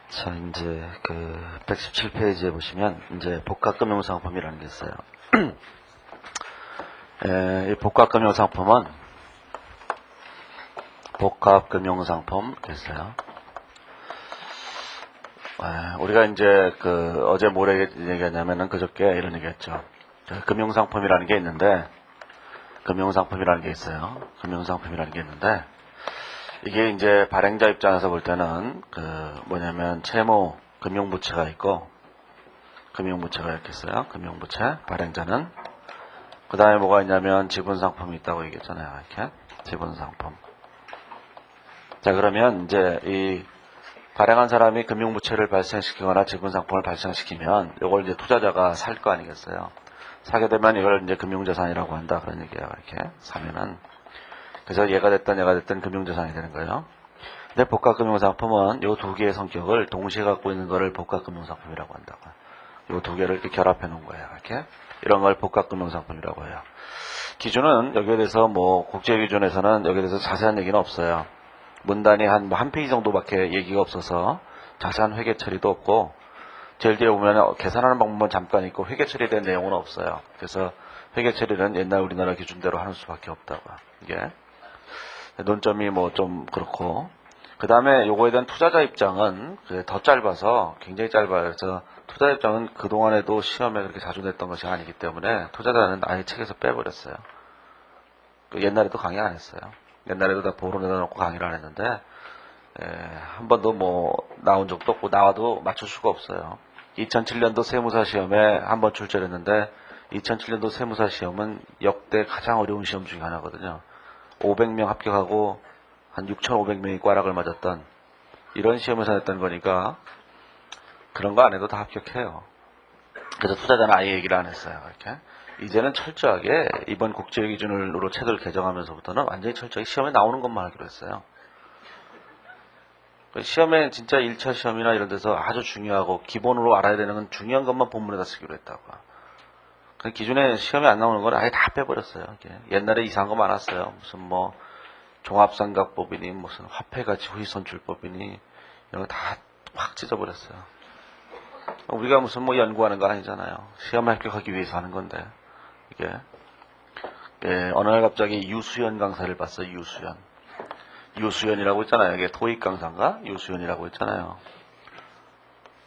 자, 이제 117페이지에 보시면 이제 복합금융상품이라는 게 있어요. 이 복합금융상품은 복합금융상품 됐어요. 우리가 이제 어제 뭐래 얘기했냐면은 그저께 이런 얘기했죠. 금융상품이라는 게 있는데, 금융상품이라는 게 있어요. 금융상품이라는 게 있는데, 이게 이제 발행자 입장에서 볼 때는 뭐냐면 채무 금융부채가 있고, 금융부채가 이렇게 있어요. 금융부채 발행자는. 그 다음에 뭐가 있냐면 지분상품이 있다고 얘기했잖아요. 이렇게 지분상품. 자, 그러면 이제 이 발행한 사람이 금융부채를 발생시키거나 지분상품을 발생시키면 이걸 이제 투자자가 살 거 아니겠어요. 사게 되면 이걸 이제 금융자산이라고 한다. 그런 얘기예요. 이렇게 사면은. 그래서 얘가 됐든 금융자산이 되는 거예요. 근데 복합금융상품은 이 두 개의 성격을 동시에 갖고 있는 거를 복합금융상품이라고 한다고. 이 두 개를 이렇게 결합해 놓은 거예요. 이렇게. 이런 걸 복합금융상품이라고 해요. 기준은 여기에 대해서 국제기준에서는 여기에 대해서 자세한 얘기는 없어요. 문단이 한 페이지 정도밖에 얘기가 없어서 자세한 회계 처리도 없고, 제일 뒤에 보면 계산하는 방법은 잠깐 있고 회계 처리된 내용은 없어요. 그래서 회계 처리는 옛날 우리나라 기준대로 하는 수밖에 없다고. 이게 논점이 좀 그렇고, 그 다음에 요거에 대한 투자자 입장은 더 짧아서 굉장히 짧아요. 그래서 투자자 입장은 그동안에도 시험에 그렇게 자주 냈던 것이 아니기 때문에 투자자는 아예 책에서 빼버렸어요. 옛날에도 강의 안 했어요. 옛날에도 다 보로 내놓고 강의를 안 했는데, 한 번도 나온 적도 없고 나와도 맞출 수가 없어요. 2007년도 세무사 시험에 한 번 출제를 했는데, 2007년도 세무사 시험은 역대 가장 어려운 시험 중에 하나거든요. 500명 합격하고 한 6,500명이 꽈락을 맞았던 이런 시험에서 냈던 거니까 그런 거 안 해도 다 합격해요. 그래서 투자자는 아예 얘기를 안 했어요. 이렇게. 이제는 철저하게 이번 국제기준으로 책을 개정하면서부터는 완전히 철저하게 시험에 나오는 것만 하기로 했어요. 시험에 진짜 1차 시험이나 이런 데서 아주 중요하고 기본으로 알아야 되는 건 중요한 것만 본문에다 쓰기로 했다고. 그 기준에 시험에 안 나오는 건 아예 다 빼버렸어요. 옛날에 이상한 거 많았어요. 무슨 종합상각법이니 무슨 화폐가치 후익선출법이니 이런 거 다 확 찢어버렸어요. 우리가 무슨 연구하는 거 아니잖아요. 시험에 합격하기 위해서 하는 건데. 이게 어느 날 갑자기 유수연 강사를 봤어요. 유수연이라고 있잖아요. 이게 토익 강사인가? 유수연이라고 있잖아요.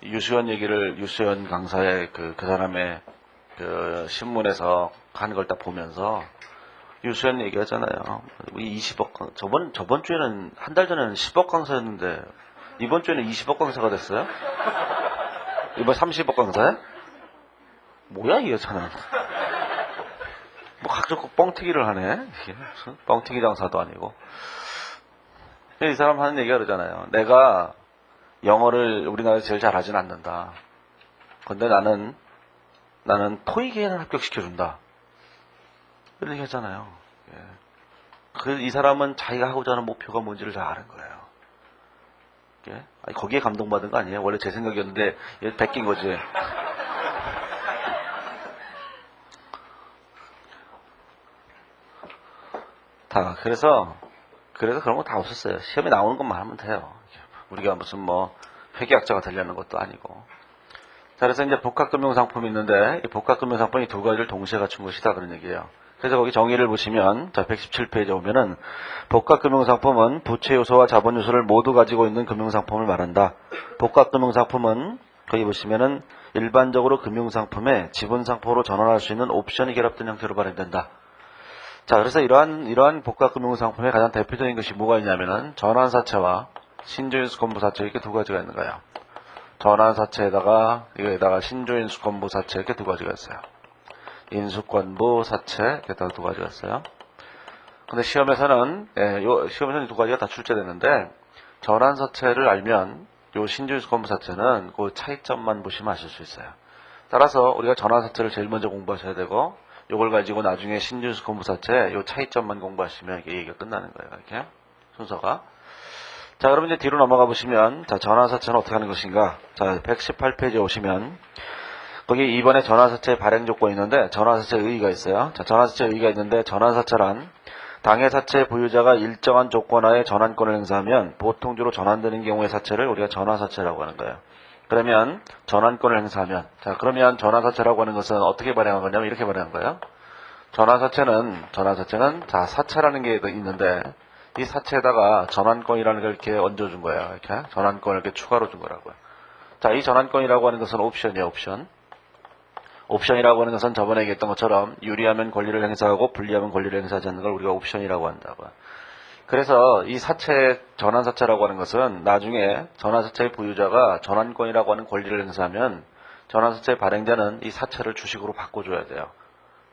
유수연 강사의 그 사람의 신문에서 하는 걸 딱 보면서 유수연 얘기하잖아요. 20억 저번 주에는 한 달 전에는 10억 강사였는데 이번 주에는 20억 강사가 됐어요? 이번 30억 강사야? 뭐야 이 여자는? 각종 뻥튀기를 하네. 무슨 뻥튀기 장사도 아니고. 이 사람 하는 얘기가 그러잖아요. 내가 영어를 우리나라에서 제일 잘하진 않는다. 근데 나는 토익에는 합격시켜준다. 이런 얘기 하잖아요. 이 사람은 자기가 하고자 하는 목표가 뭔지를 잘 아는 거예요. 거기에 감동받은 거 아니에요? 원래 제 생각이었는데 얘 베낀 거지. 그래서 그런 거 다 없었어요. 시험에 나오는 것만 하면 돼요. 우리가 무슨 회계학자가 되려는 것도 아니고. 자, 그래서 이제 복합금융상품이 있는데 이 복합금융상품이 두 가지를 동시에 갖춘 것이다 그런 얘기예요. 그래서 거기 정의를 보시면 117페이지에 오면은 복합금융상품은 부채 요소와 자본 요소를 모두 가지고 있는 금융상품을 말한다. 복합금융상품은 거기 보시면은 일반적으로 금융상품에 지분상품으로 전환할 수 있는 옵션이 결합된 형태로 발행된다. 자, 그래서 이러한 복합금융상품의 가장 대표적인 것이 뭐가 있냐면은 전환사채와 신주인수권부사채 이렇게 두 가지가 있는 거예요. 전환사채에다가 이거에다가 신주인수권부사채 이렇게 두 가지가 있어요. 인수권부사채 이렇게 두 가지가 있어요. 근데 시험에서는 두 가지가 다 출제되는데 전환사채를 알면 요 신주인수권부사채는 그 차이점만 보시면 아실 수 있어요. 따라서 우리가 전환사채를 제일 먼저 공부하셔야 되고 요걸 가지고 나중에 신주인수권부사채 요 차이점만 공부하시면 이게 얘기가 끝나는 거예요. 이렇게 순서가. 자, 그럼 이제 뒤로 넘어가 보시면 전환사채는 어떻게 하는 것인가? 자, 118페이지에 오시면 거기 이번에 전환사채 발행 조건이 있는데 전환사채 의의가 있어요. 자, 전환사채 의의가 있는데 전환사채란 당해 사채 보유자가 일정한 조건하에 전환권을 행사하면 보통주로 전환되는 경우의 사채를 우리가 전환사채라고 하는 거예요. 그러면 전환권을 행사하면, 자 그러면 전환사채라고 하는 것은 어떻게 발행한 거냐면 이렇게 발행한 거예요. 전환사채는 자 사채라는 게 있는데 이 사채에다가 전환권이라는 걸 이렇게 얹어준 거예요. 이렇게 전환권을 이렇게 추가로 준 거라고요. 자, 이 전환권이라고 하는 것은 옵션이에요. 옵션. 옵션이라고 하는 것은 저번에 얘기했던 것처럼 유리하면 권리를 행사하고 불리하면 권리를 행사하지 않는 걸 우리가 옵션이라고 한다고요. 그래서 이 사채, 전환사채라고 하는 것은 나중에 전환사채의 보유자가 전환권이라고 하는 권리를 행사하면 전환사채 발행자는 이 사채를 주식으로 바꿔줘야 돼요.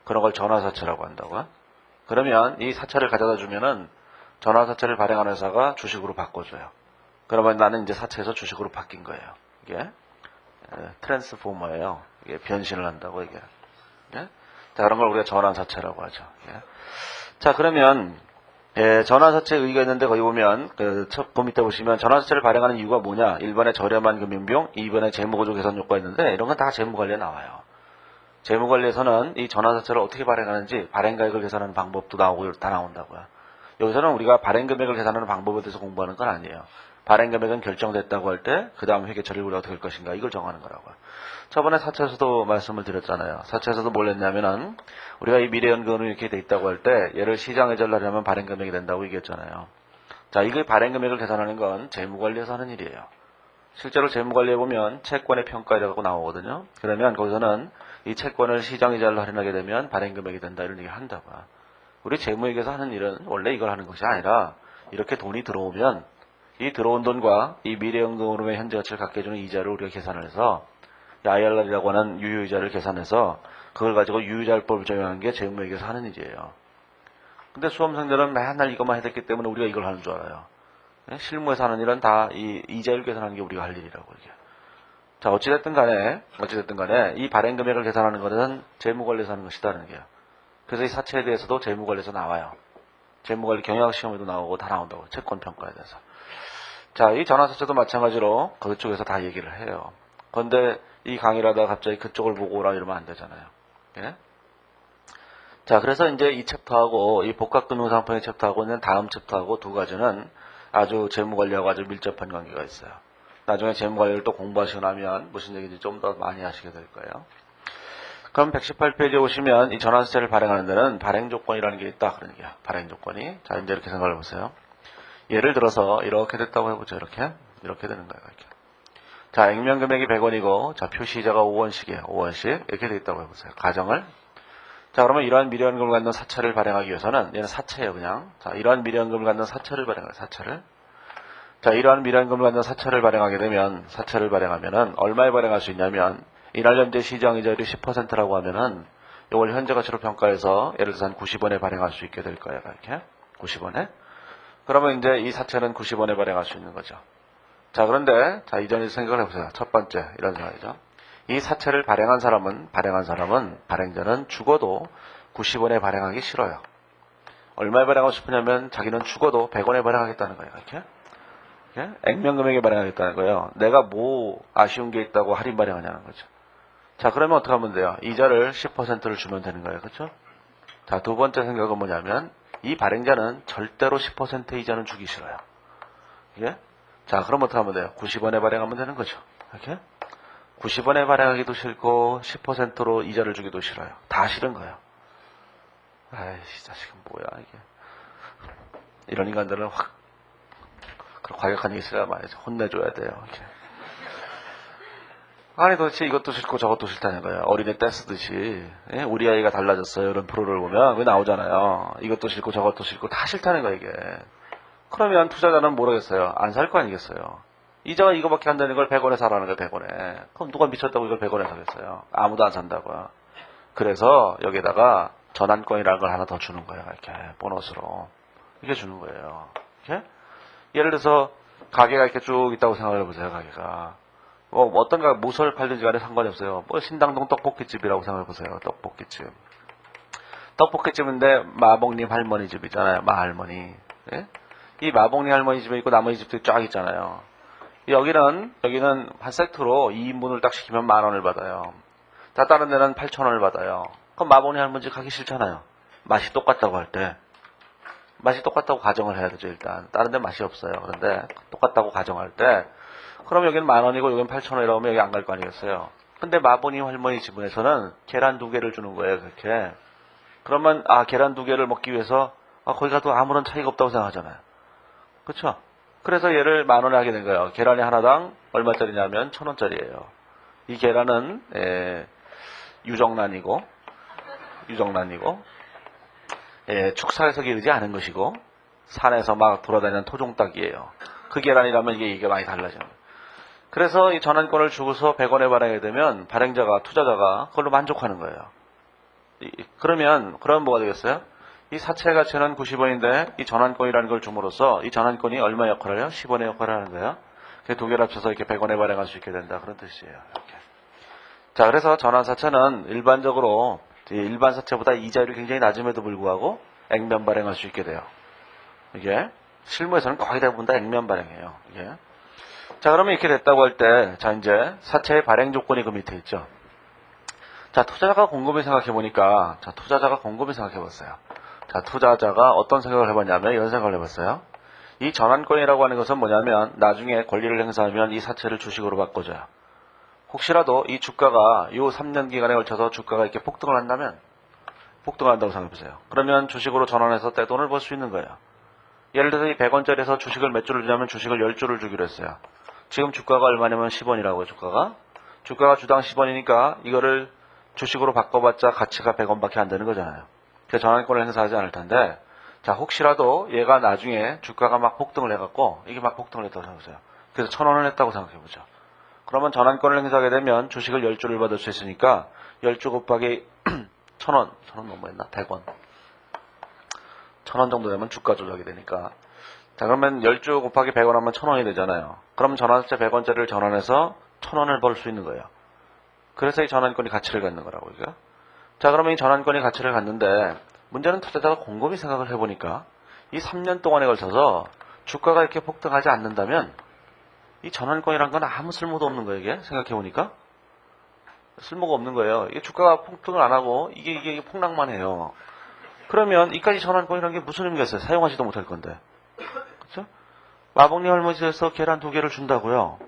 그런 걸 전환사채라고 한다고요. 그러면 이 사채를 가져다 주면은 전환사채를 발행하는 회사가 주식으로 바꿔줘요. 그러면 나는 이제 사채에서 주식으로 바뀐 거예요. 이게 트랜스포머예요. 이게 변신을 한다고 이게. 예? 자, 그런 걸 우리가 전환사채라고 하죠. 예? 자, 그러면 전환사채 의의가 있는데 거기 보면 그 밑에 보시면 전환사채를 발행하는 이유가 뭐냐? 1번에 저렴한 금융비용, 2번에 재무구조 개선 효과가 있는데 이런 건 다 재무관리에 나와요. 재무관리에서는 이 전환사채를 어떻게 발행하는지 발행가액을 계산하는 방법도 나오고 다 나온다고요. 여기서는 우리가 발행금액을 계산하는 방법에 대해서 공부하는 건 아니에요. 발행금액은 결정됐다고 할 때 그 다음 회계 처리를 우리가 어떻게 할 것인가 이걸 정하는 거라고요. 저번에 사채에서도 말씀을 드렸잖아요. 사채에서도 뭘 했냐면은 우리가 이 미래연금으로 이렇게 돼 있다고 할 때 얘를 시장해제를 하려면 발행금액이 된다고 얘기했잖아요. 자, 이게 발행금액을 계산하는 건 재무관리에서 하는 일이에요. 실제로 재무관리에 보면 채권의 평가이라고 나오거든요. 그러면 거기서는 이 채권을 시장이자를 할인하게 되면 발행금액이 된다 이런 얘기를 한다고요. 우리 재무회계에서 하는 일은 원래 이걸 하는 것이 아니라 이렇게 돈이 들어오면 이 들어온 돈과 이 미래연금으로의 현재 가치를 갖게 해주는 이자를 우리가 계산을 해서 IRR이라고 하는 유효이자를 계산해서 그걸 가지고 유효자율법을 적용하는 게 재무회계에서 하는 일이에요. 근데 수험생들은 맨날 이것만 해댔기 때문에 우리가 이걸 하는 줄 알아요. 실무에서 하는 일은 다 이 이자율 계산하는 게 우리가 할 일이라고 이게. 자, 어찌됐든 간에 이 발행금액을 계산하는 것은 재무관리에서 하는 것이다라는 게요. 그래서 이 사채에 대해서도 재무관리에서 나와요. 재무관리 경영시험에도 나오고 다 나온다고. 채권평가에 대해서. 자, 이 전환사채도 마찬가지로 그쪽에서 다 얘기를 해요. 그런데 이 강의를 하다가 갑자기 그쪽을 보고 오라 이러면 안 되잖아요. 예? 자, 그래서 이제 이 챕터하고 이 복합금융상품의 챕터하고 있는 다음 챕터하고 두 가지는 아주 재무관리하고 아주 밀접한 관계가 있어요. 나중에 재무관리를 또 공부하시고 나면 무슨 얘기인지 좀 더 많이 하시게 될 거예요. 그럼 118페이지에 오시면 이 전환사채를 발행하는 데는 발행조건이라는 게 있다. 그러는 게요. 발행조건이. 자, 이제 이렇게 생각을 해보세요. 예를 들어서 이렇게 됐다고 해보죠. 이렇게 되는 거예요. 이렇게. 자, 액면금액이 100원이고 자, 표시이자가 5원씩이에요. 5원씩 이렇게 돼 있다고 해보세요. 가정을. 자, 그러면 이러한 미래연금을 갖는 사채를 발행하기 위해서는 얘는 사채예요. 그냥. 자, 이러한 미래연금을 갖는 사채를 발행해요. 사채를. 자, 이러한 미래연금을 갖는 사채를 발행하게 되면 사채를 발행하면은 얼마에 발행할 수 있냐면 이날 현재 시장이자율이 10%라고 하면은 이걸 현재 가치로 평가해서 예를 들어서 한 90원에 발행할 수 있게 될 거예요. 이렇게. 90원에. 그러면 이제 이 사채는 90원에 발행할 수 있는 거죠. 자, 그런데 자, 이전에 생각을 해보세요. 첫 번째 이런 생각이죠. 이 사채를 발행한 사람은 발행자는 죽어도 90원에 발행하기 싫어요. 얼마에 발행하고 싶으냐면 자기는 죽어도 100원에 발행하겠다는 거예요. 이렇게. 액면금액에 발행하겠다는 거예요. 내가 뭐 아쉬운 게 있다고 할인 발행하냐는 거죠. 자, 그러면 어떻게 하면 돼요? 이자를 10%를 주면 되는 거예요. 그렇죠? 자, 두 번째 생각은 뭐냐면 이 발행자는 절대로 10% 이자는 주기 싫어요. 예? 자, 그럼 어떻게 하면 돼요? 90원에 발행하면 되는 거죠. 이렇게? 90원에 발행하기도 싫고 10%로 이자를 주기도 싫어요. 다 싫은 거예요. 아이씨, 자식은 뭐야 이게. 이런 인간들은 확 그런 과격한 게 있어야 말이죠. 혼내줘야 돼요. 이렇게. 아니 도대체 이것도 싫고 저것도 싫다는 거예요. 어린애 떼쓰듯이. 예? 우리 아이가 달라졌어요. 이런 프로를 보면 왜 나오잖아요. 이것도 싫고 저것도 싫고 다 싫다는 거예요. 이게. 그러면 투자자는 모르겠어요. 안 살 거 아니겠어요. 이자가 이거밖에 안 되는 걸 100원에 사라는 거예요. 100원에. 그럼 누가 미쳤다고 이걸 100원에 사겠어요. 아무도 안 산다고요. 그래서 여기에다가 전환권이라는 걸 하나 더 주는 거예요. 이렇게 보너스로. 이렇게 주는 거예요. 이렇게? 예를 들어서 가게가 이렇게 쭉 있다고 생각을 해보세요. 가게가. 어떤 무엇을 팔든지 간에 상관이 없어요. 신당동 떡볶이집이라고 생각해 보세요. 떡볶이집. 떡볶이집인데 마봉님 할머니 집이잖아요. 마할머니. 예? 이 마봉님 할머니 집에 있고 나머지 집들이 쫙 있잖아요. 여기는 한 세트로 2인분을 딱 시키면 10,000원을 받아요. 자, 다른 데는 8,000원을 받아요. 그럼 마봉님 할머니 집 가기 싫잖아요. 맛이 똑같다고 할 때. 맛이 똑같다고 가정을 해야 되죠, 일단. 다른 데 맛이 없어요. 그런데 똑같다고 가정할 때, 그럼 여기는 10,000원이고 여기는 8,000원이라고 하면 여기 안 갈 거 아니겠어요? 근데 마부님 할머니 지분에서는 계란 2개를 주는 거예요, 그렇게. 그러면, 계란 2개를 먹기 위해서, 거기 가도 아무런 차이가 없다고 생각하잖아요. 그쵸? 그래서 얘를 10,000원에 하게 된 거예요. 계란이 하나당 얼마짜리냐면 1,000원짜리예요. 이 계란은, 유정란이고, 축사해서 기르지 않은 것이고, 산에서 막 돌아다니는 토종닭이에요. 그 계란이라면 이게 많이 달라져요. 그래서 이 전환권을 주고서 100원에 발행하게 되면 투자자가 그걸로 만족하는 거예요. 그러면 뭐가 되겠어요? 이 사채 가치는 90원인데 이 전환권이라는 걸 줌으로써 이 전환권이 얼마 역할을 해요? 10원의 역할을 하는 거예요. 두 개를 합쳐서 이렇게 100원에 발행할 수 있게 된다. 그런 뜻이에요. 이렇게. 자, 그래서 전환사채는 일반적으로 일반 사채보다 이자율이 굉장히 낮음에도 불구하고 액면 발행할 수 있게 돼요. 이게 실무에서는 거의 대부분 다 액면 발행이에요. 이게. 자, 그러면 이렇게 됐다고 할 때, 자, 이제 사채의 발행 조건이 그 밑에 있죠. 자, 투자자가 곰곰이 생각해보니까, 투자자가 어떤 생각을 해봤냐면, 이런 생각을 해봤어요. 이 전환권이라고 하는 것은 뭐냐면, 나중에 권리를 행사하면 이 사채를 주식으로 바꿔줘요. 혹시라도 이 주가가 이 3년 기간에 걸쳐서 주가가 이렇게 폭등을 한다고 생각해보세요. 그러면 주식으로 전환해서 떼돈을 벌 수 있는 거예요. 예를 들어서 이 100원짜리에서 주식을 몇 주를 주냐면 주식을 10주를 주기로 했어요. 지금 주가가 얼마냐면 10원이라고요, 주가가 주당 10원이니까 이거를 주식으로 바꿔봤자 가치가 100원밖에 안 되는 거잖아요. 그래서 전환권을 행사하지 않을 텐데, 자, 혹시라도 얘가 나중에 주가가 막 폭등을 해갖고, 이게 막 폭등을 했다고 생각해보세요. 그래서 1,000원을 했다고 생각해보죠. 그러면 전환권을 행사하게 되면 주식을 10주를 받을 수 있으니까 10주 곱하기 1,000원 너무 했나? 100원. 1,000원 정도 되면 주가 조작이 되니까. 자, 그러면 10주 곱하기 100원 하면 1,000원이 되잖아요. 그럼 전환세 100원짜리를 전환해서 1,000원을 벌 수 있는 거예요. 그래서 이 전환권이 가치를 갖는 거라고, 이거. 자, 그러면 이 전환권이 가치를 갖는데, 문제는 투자자가 곰곰이 생각을 해보니까, 이 3년 동안에 걸쳐서 주가가 이렇게 폭등하지 않는다면, 이 전환권이란 건 아무 쓸모도 없는 거예요, 이게. 생각해보니까. 쓸모가 없는 거예요. 이게 주가가 폭등을 안 하고, 이게 폭락만 해요. 그러면 이까지 전환권이라는 게 무슨 의미가 있어요? 사용하지도 못할 건데. 그쵸? 마복리 할머니에서 계란 2개를 준다고요.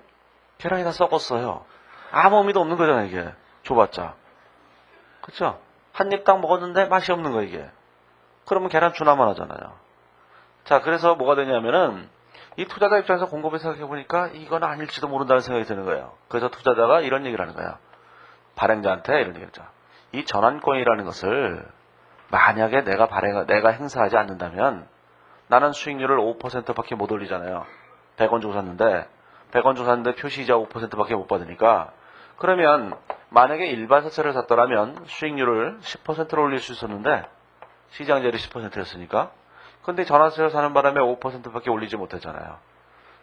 계란이 다 썩었어요. 아무 의미도 없는 거잖아요, 이게. 줘봤자. 그쵸? 한 입 딱 먹었는데 맛이 없는 거예요, 이게. 그러면 계란 주나만 하잖아요. 자, 그래서 뭐가 되냐면은, 이 투자자 입장에서 곰곰이 생각해보니까 이건 아닐지도 모른다는 생각이 드는 거예요. 그래서 투자자가 이런 얘기를 하는 거예요. 발행자한테 이런 얘기를 하죠. 이 전환권이라는 것을 만약에 내가 행사하지 않는다면 나는 수익률을 5%밖에 못 올리잖아요. 100원 주고 샀는데 표시이자 5%밖에 못 받으니까, 그러면 만약에 일반 사채를 샀더라면 수익률을 10%로 올릴 수 있었는데 시장제율이 10%였으니까, 근데 전환사채를 사는 바람에 5%밖에 올리지 못했잖아요.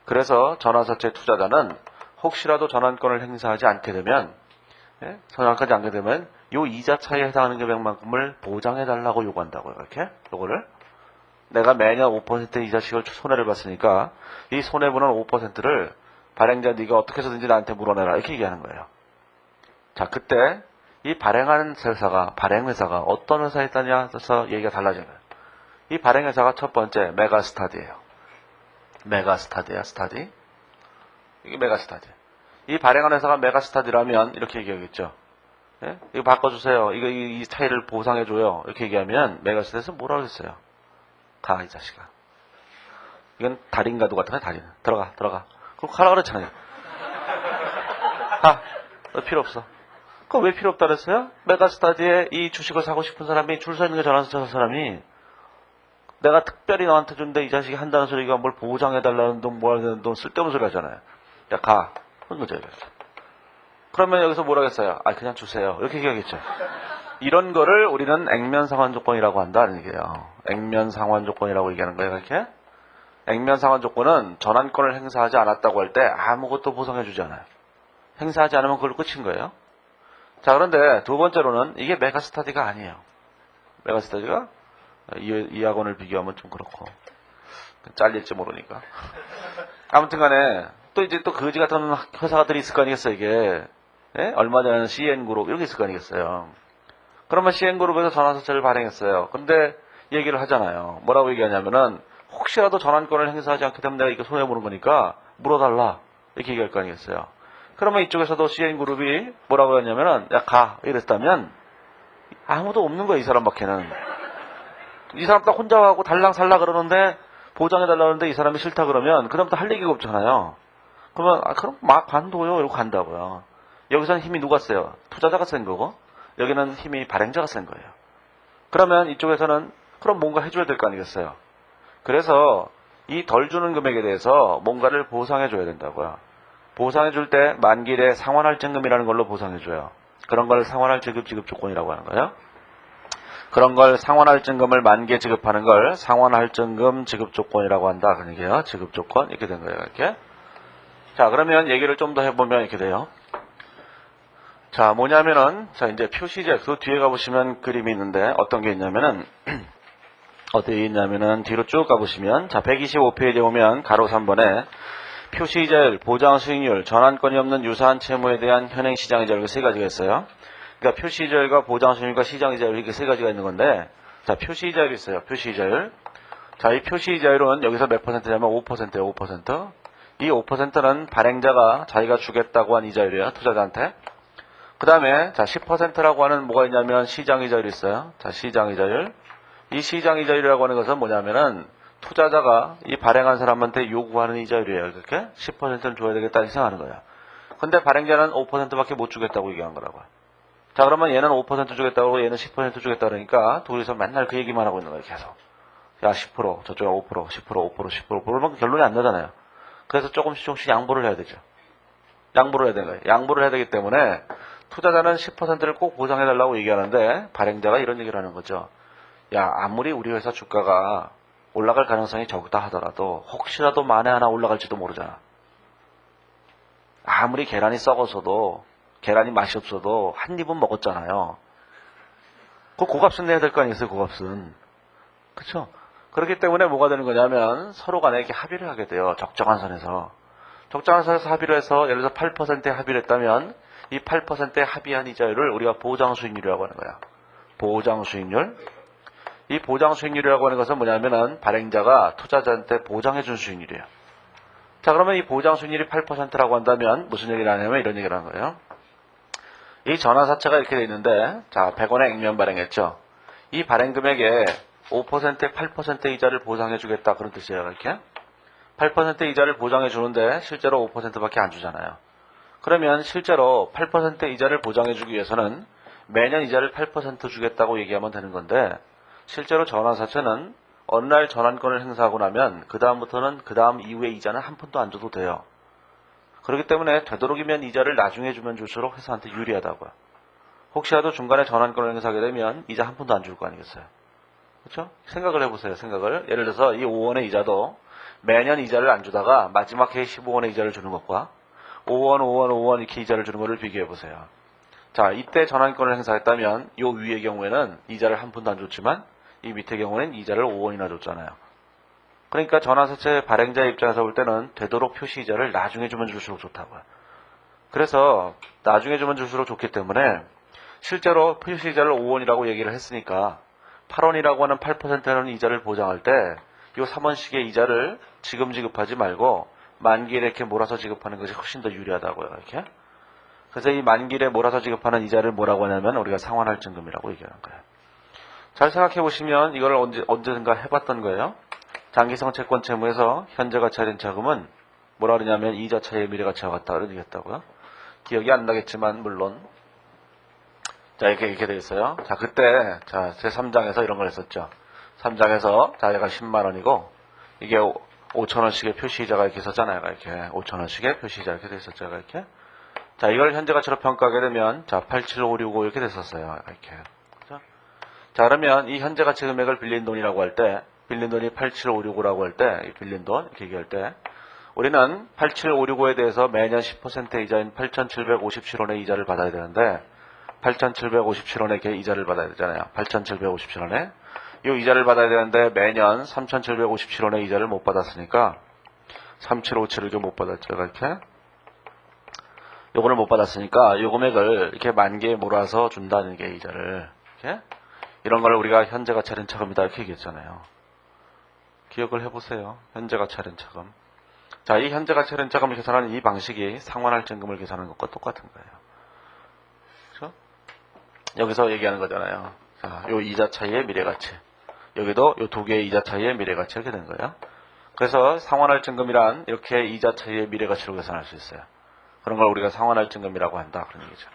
그래서 전환사채 투자자는 혹시라도 전환권을 행사하지 않게 되면, 전환까지 않게 되면 요 이자 차이에 해당하는 금액만큼을 보장해달라고 요구한다고요. 이렇게 요거를 내가 매년 5% 이자씩을 손해를 봤으니까 이 손해보는 5%를 발행자 네가 어떻게 해서든지 나한테 물어내라, 이렇게 얘기하는 거예요. 자, 그때 이 발행회사가 어떤 회사에 있다냐 해서 얘기가 달라져요. 이 발행회사가 첫 번째 메가스타디예요. 스타디. 이게 메가스타디. 이 발행한 회사가 메가스타디라면 이렇게 얘기하겠죠. 예? 이거 바꿔주세요. 이 차이를 보상해줘요. 이렇게 얘기하면 메가스타디에서 뭐라 그랬어요? 가, 이 자식아. 이건 달인가도 같은 거야, 달인. 들어가. 그럼 가라 그랬잖아요. 너 필요 없어. 그거 왜 필요 없다 그랬어요? 메가스타디에 이 주식을 사고 싶은 사람이, 줄 서 있는 게 전화해서 저 사람이, 내가 특별히 너한테 준데 이 자식이 한다는 소리가 뭘 보장해달라는 돈, 뭐 하는 돈, 쓸데없는 소리 하잖아요. 야, 가. 그런 거죠. 그러면 여기서 뭐라 했어요? 그냥 주세요. 이렇게 얘기하겠죠. 이런 거를 우리는 액면 상환 조건이라고 한다는 얘기예요. 액면 상환 조건이라고 얘기하는 거예요, 이렇게. 액면 상환 조건은 전환권을 행사하지 않았다고 할 때 아무것도 보상해주지 않아요. 행사하지 않으면 그걸로 끝인 거예요. 자, 그런데 두 번째로는 이게 메가스타디가 아니에요. 메가스타디가 이 학원을 비교하면 좀 그렇고 잘릴지 모르니까. 아무튼 간에 또 거지 같은 회사들이 있을 거 아니겠어요, 이게. 예? 얼마 전에는 CN그룹 이렇게 있을 거 아니겠어요. 그러면 CN그룹에서 전환사채를 발행했어요. 근데 얘기를 하잖아요. 뭐라고 얘기하냐면은 혹시라도 전환권을 행사하지 않게 되면 내가 이거 손해보는 거니까 물어달라 이렇게 얘기할 거 아니겠어요. 그러면 이쪽에서도 CN그룹이 뭐라고 했냐면은 야 가 이랬다면 아무도 없는 거야 이 사람밖에는. 이 사람 딱 혼자 가고 달랑살라 그러는데 보장해달라는데 이 사람이 싫다 그러면 그다음부터 할 얘기가 없잖아요. 그러면 그럼 막 관둬요 이러고 간다고요. 여기서는 힘이 누가 세요? 투자자가 센 거고 여기는 힘이 발행자가 센 거예요. 그러면 이쪽에서는 그럼 뭔가 해줘야 될 거 아니겠어요. 그래서 이 덜 주는 금액에 대해서 뭔가를 보상해 줘야 된다고요. 보상해 줄 때 만기일에 상환할증금이라는 걸로 보상해 줘요. 그런 걸 상환할증금 지급 조건이라고 하는 거예요. 그런 걸 상환할증금을 만기에 지급하는 걸 상환할증금 지급 조건이라고 한다. 그런 얘기예요. 지급 조건 이렇게 된 거예요. 이렇게. 자, 그러면 얘기를 좀 더 해보면 이렇게 돼요. 자, 뭐냐면은, 자, 이제 표시제, 그 뒤에 가보시면 그림이 있는데, 어떤 게 있냐면은, 어디에 있냐면은, 뒤로 쭉 가보시면, 자, 125페이지에 오면, 가로 3번에, 표시이자율, 보장 수익률, 전환권이 없는 유사한 채무에 대한 현행 시장이자율, 그 세 가지가 있어요. 그러니까 표시이자율과 보장 수익률과 시장이자율, 이렇게 세 가지가 있는 건데, 자, 표시이자율이 있어요. 표시이자율. 자, 이 표시이자율은 여기서 몇 %냐면 5%예요, 5%. 이 5%는 발행자가 자기가 주겠다고 한 이자율이에요, 투자자한테. 그 다음에 자 10%라고 하는 뭐가 있냐면 시장이자율이 있어요. 자 시장이자율. 이 시장이자율이라고 하는 것은 뭐냐면은 투자자가 이 발행한 사람한테 요구하는 이자율이에요. 이렇게 10%는 줘야 되겠다 생각하는 거야. 근데 발행자는 5%밖에 못 주겠다고 얘기한 거라고요. 자 그러면 얘는 5% 주겠다고 얘는 10% 주겠다 그러니까 둘이서 맨날 그 얘기만 하고 있는 거예요. 계속. 야 10% 저쪽에 5% 10% 5% 10% 그러면 결론이 안 나잖아요. 그래서 조금씩 양보를 해야 되죠. 양보를 해야 되는 거예요. 양보를 해야 되기 때문에 투자자는 10%를 꼭 보상해달라고 얘기하는데 발행자가 이런 얘기를 하는 거죠. 야 아무리 우리 회사 주가가 올라갈 가능성이 적다 하더라도 혹시라도 만에 하나 올라갈지도 모르잖아. 아무리 계란이 썩어서도 계란이 맛이 없어도 한 입은 먹었잖아요. 그 고값은 내야 될 거 아니겠어요. 고값은. 그렇죠? 그렇기 때문에 뭐가 되는 거냐면 서로 간에 이렇게 합의를 하게 돼요. 적정한 선에서. 적정한 선에서 합의를 해서 예를 들어서 8%에 합의를 했다면 이 8%에 합의한 이자율을 우리가 보장수익률이라고 하는 거야. 보장수익률. 이 보장수익률이라고 하는 것은 뭐냐면은 발행자가 투자자한테 보장해준 수익률이에요. 자 그러면 이 보장수익률이 8%라고 한다면 무슨 얘기를 하냐면 이런 얘기를 하는 거예요. 이 전환사채가 이렇게 돼 있는데 자 100원에 액면 발행했죠. 이 발행금액에 5%에 8%의 이자를 보상해주겠다 그런 뜻이에요. 이렇게 8% 이자를 보장해주는데 실제로 5%밖에 안 주잖아요. 그러면 실제로 8% 이자를 보장해주기 위해서는 매년 이자를 8% 주겠다고 얘기하면 되는 건데 실제로 전환사채는 어느 날 전환권을 행사하고 나면 그 다음부터는 그 다음 이후에 이자는 한 푼도 안 줘도 돼요. 그렇기 때문에 되도록이면 이자를 나중에 주면 줄수록 회사한테 유리하다고요. 혹시라도 중간에 전환권을 행사하게 되면 이자 한 푼도 안 줄 거 아니겠어요. 그렇죠? 생각을 해보세요. 생각을. 예를 들어서 이 5원의 이자도 매년 이자를 안 주다가 마지막 해에 15원의 이자를 주는 것과 5원, 5원, 5원 이렇게 이자를 주는 것을 비교해보세요. 자, 이때 전환권을 행사했다면 이 위의 경우에는 이자를 한 푼도 안 줬지만 이 밑의 경우에는 이자를 5원이나 줬잖아요. 그러니까 전환사채 발행자 입장에서 볼 때는 되도록 표시 이자를 나중에 주면 줄수록 좋다고요. 그래서 나중에 주면 줄수록 좋기 때문에 실제로 표시 이자를 5원이라고 얘기를 했으니까 8원이라고 하는 8%라는 이자를 보장할 때 이 3원씩의 이자를 지금 지급하지 말고 만기에 이렇게 몰아서 지급하는 것이 훨씬 더 유리하다고요. 이렇게. 그래서 이 만기에 몰아서 지급하는 이자를 뭐라고 하냐면 우리가 상환할증금이라고 얘기하는 거예요. 잘 생각해 보시면 이걸 언젠가 해봤던 거예요. 장기성 채권 채무에서 현재 가치가 된 자금은 뭐라 그러냐면 이자 차이의 미래 가치와 같다 그러겠다고요. 기억이 안 나겠지만 물론 자 이렇게 돼 있어요. 자 그때 자 제3장에서 이런 걸 했었죠. 3장에서 자 얘가 10만 원이고 이게 5,000원씩의 표시이자가 이렇게 있었잖아요. 이렇게 5,000원씩의 표시이자 이렇게 돼 있었죠. 이렇게. 자 이걸 현재 가치로 평가하게 되면 자 87565 이렇게 됐었어요. 이렇게. 그렇죠? 자 그러면 이 현재 가치 금액을 빌린 돈이라고 할 때 빌린 돈이 87565라고 할 때 빌린 돈 이렇게 얘기할 때 우리는 87565에 대해서 매년 10%의 이자인 8,757원의 이자를 받아야 되는데 8,757원의 이자를 받아야 되잖아요. 8,757원에 이 이자를 받아야 되는데 매년 3,757원의 이자를 못 받았으니까 3757을 좀 못 받았죠. 이렇게 요거를 못 받았으니까 요 금액을 이렇게 만기에 몰아서 준다는 게 이자를 이렇게 이런 걸 우리가 현재 가치 할인차금이다 이렇게 얘기했잖아요. 기억을 해보세요. 현재 가치 할인차금. 자, 이 현재 가치 할인차금을 계산하는 이 방식이 상환할증금을 계산하는 것과 똑같은 거예요. 그렇죠? 여기서 얘기하는 거잖아요. 자, 요 이자 차이의 미래가치. 여기도 요 두 개의 이자 차이의 미래가치 이렇게 되는 거예요. 그래서 상환할증금이란 이렇게 이자 차이의 미래가치로 계산할 수 있어요. 그런 걸 우리가 상환할증금이라고 한다 그런 얘기죠.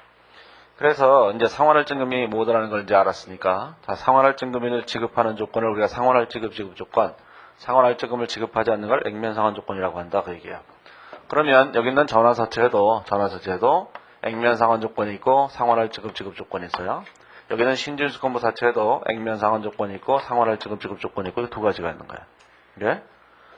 그래서 이제 상환할증금이 뭐더라는 걸 이제 알았으니까, 자, 상환할증금을 지급하는 조건을 우리가 상환할지급 지급 조건, 상환할증금을 지급하지 않는 걸 액면상환 조건이라고 한다 그 얘기예요. 그러면 여기 있는 전환사채에도 액면상환 조건이 있고 상환할지급 지급 조건이 있어요. 여기는 신진수권부 사채에도 액면상환 조건이 있고 상환할지급 지급 조건이 있고 두 가지가 있는 거예요. 네?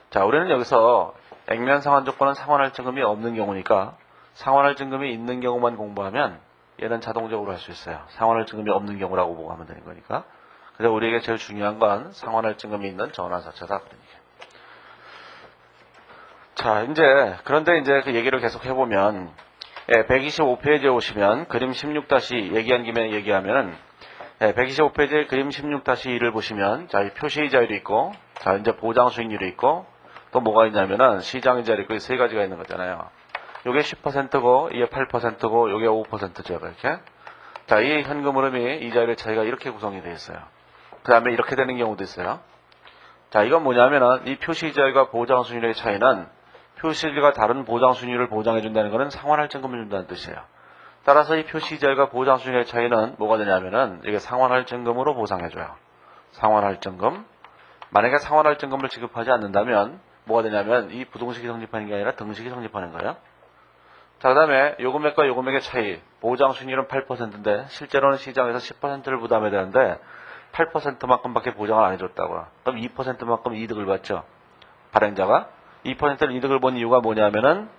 자, 우리는 여기서 액면상환 조건은 상환할증금이 없는 경우니까 상환할증금이 있는 경우만 공부하면 얘는 자동적으로 할 수 있어요. 상환할증금이 없는 경우라고 보고 하면 되는 거니까. 그래서 우리에게 제일 중요한 건 상환할증금이 있는 전환사채다. 그러니까. 자, 그런데 이제 그 얘기를 계속 해보면, 125페이지에 오시면 그림 16- 얘기한 김에 얘기하면은, 125페이지에 그림 16-2를 보시면, 자, 이 표시이자율이 있고, 자, 이제 보장수익률이 있고, 또 뭐가 있냐면은 시장이자율이 있고, 이 세 가지가 있는 거잖아요. 요게 10%고, 이게 8%고, 요게 5%죠, 이렇게. 자, 이 현금 흐름이 이자율의 차이가 이렇게 구성이 되어 있어요. 그 다음에 이렇게 되는 경우도 있어요. 자, 이건 뭐냐면은 이 표시이자율과 보장수익률의 차이는 표시이자율과 다른 보장수익률을 보장해준다는 것은 상환할증금을 준다는 뜻이에요. 따라서 이 표시이자율과 보장수익률의 차이는 뭐가 되냐면은 이게 상환할증금으로 보상해줘요. 상환할증금. 만약에 상환할증금을 지급하지 않는다면 뭐가 되냐면 이 부동식이 성립하는 게 아니라 등식이 성립하는 거예요. 자, 그 다음에 요 금액과 요 금액의 차이. 보장수익률은 8%인데 실제로는 시장에서 10%를 부담해야 되는데 8%만큼밖에 보장을 안 해줬다고요. 그럼 2%만큼 이득을 받죠. 발행자가 2%를 이득을 본 이유가 뭐냐면은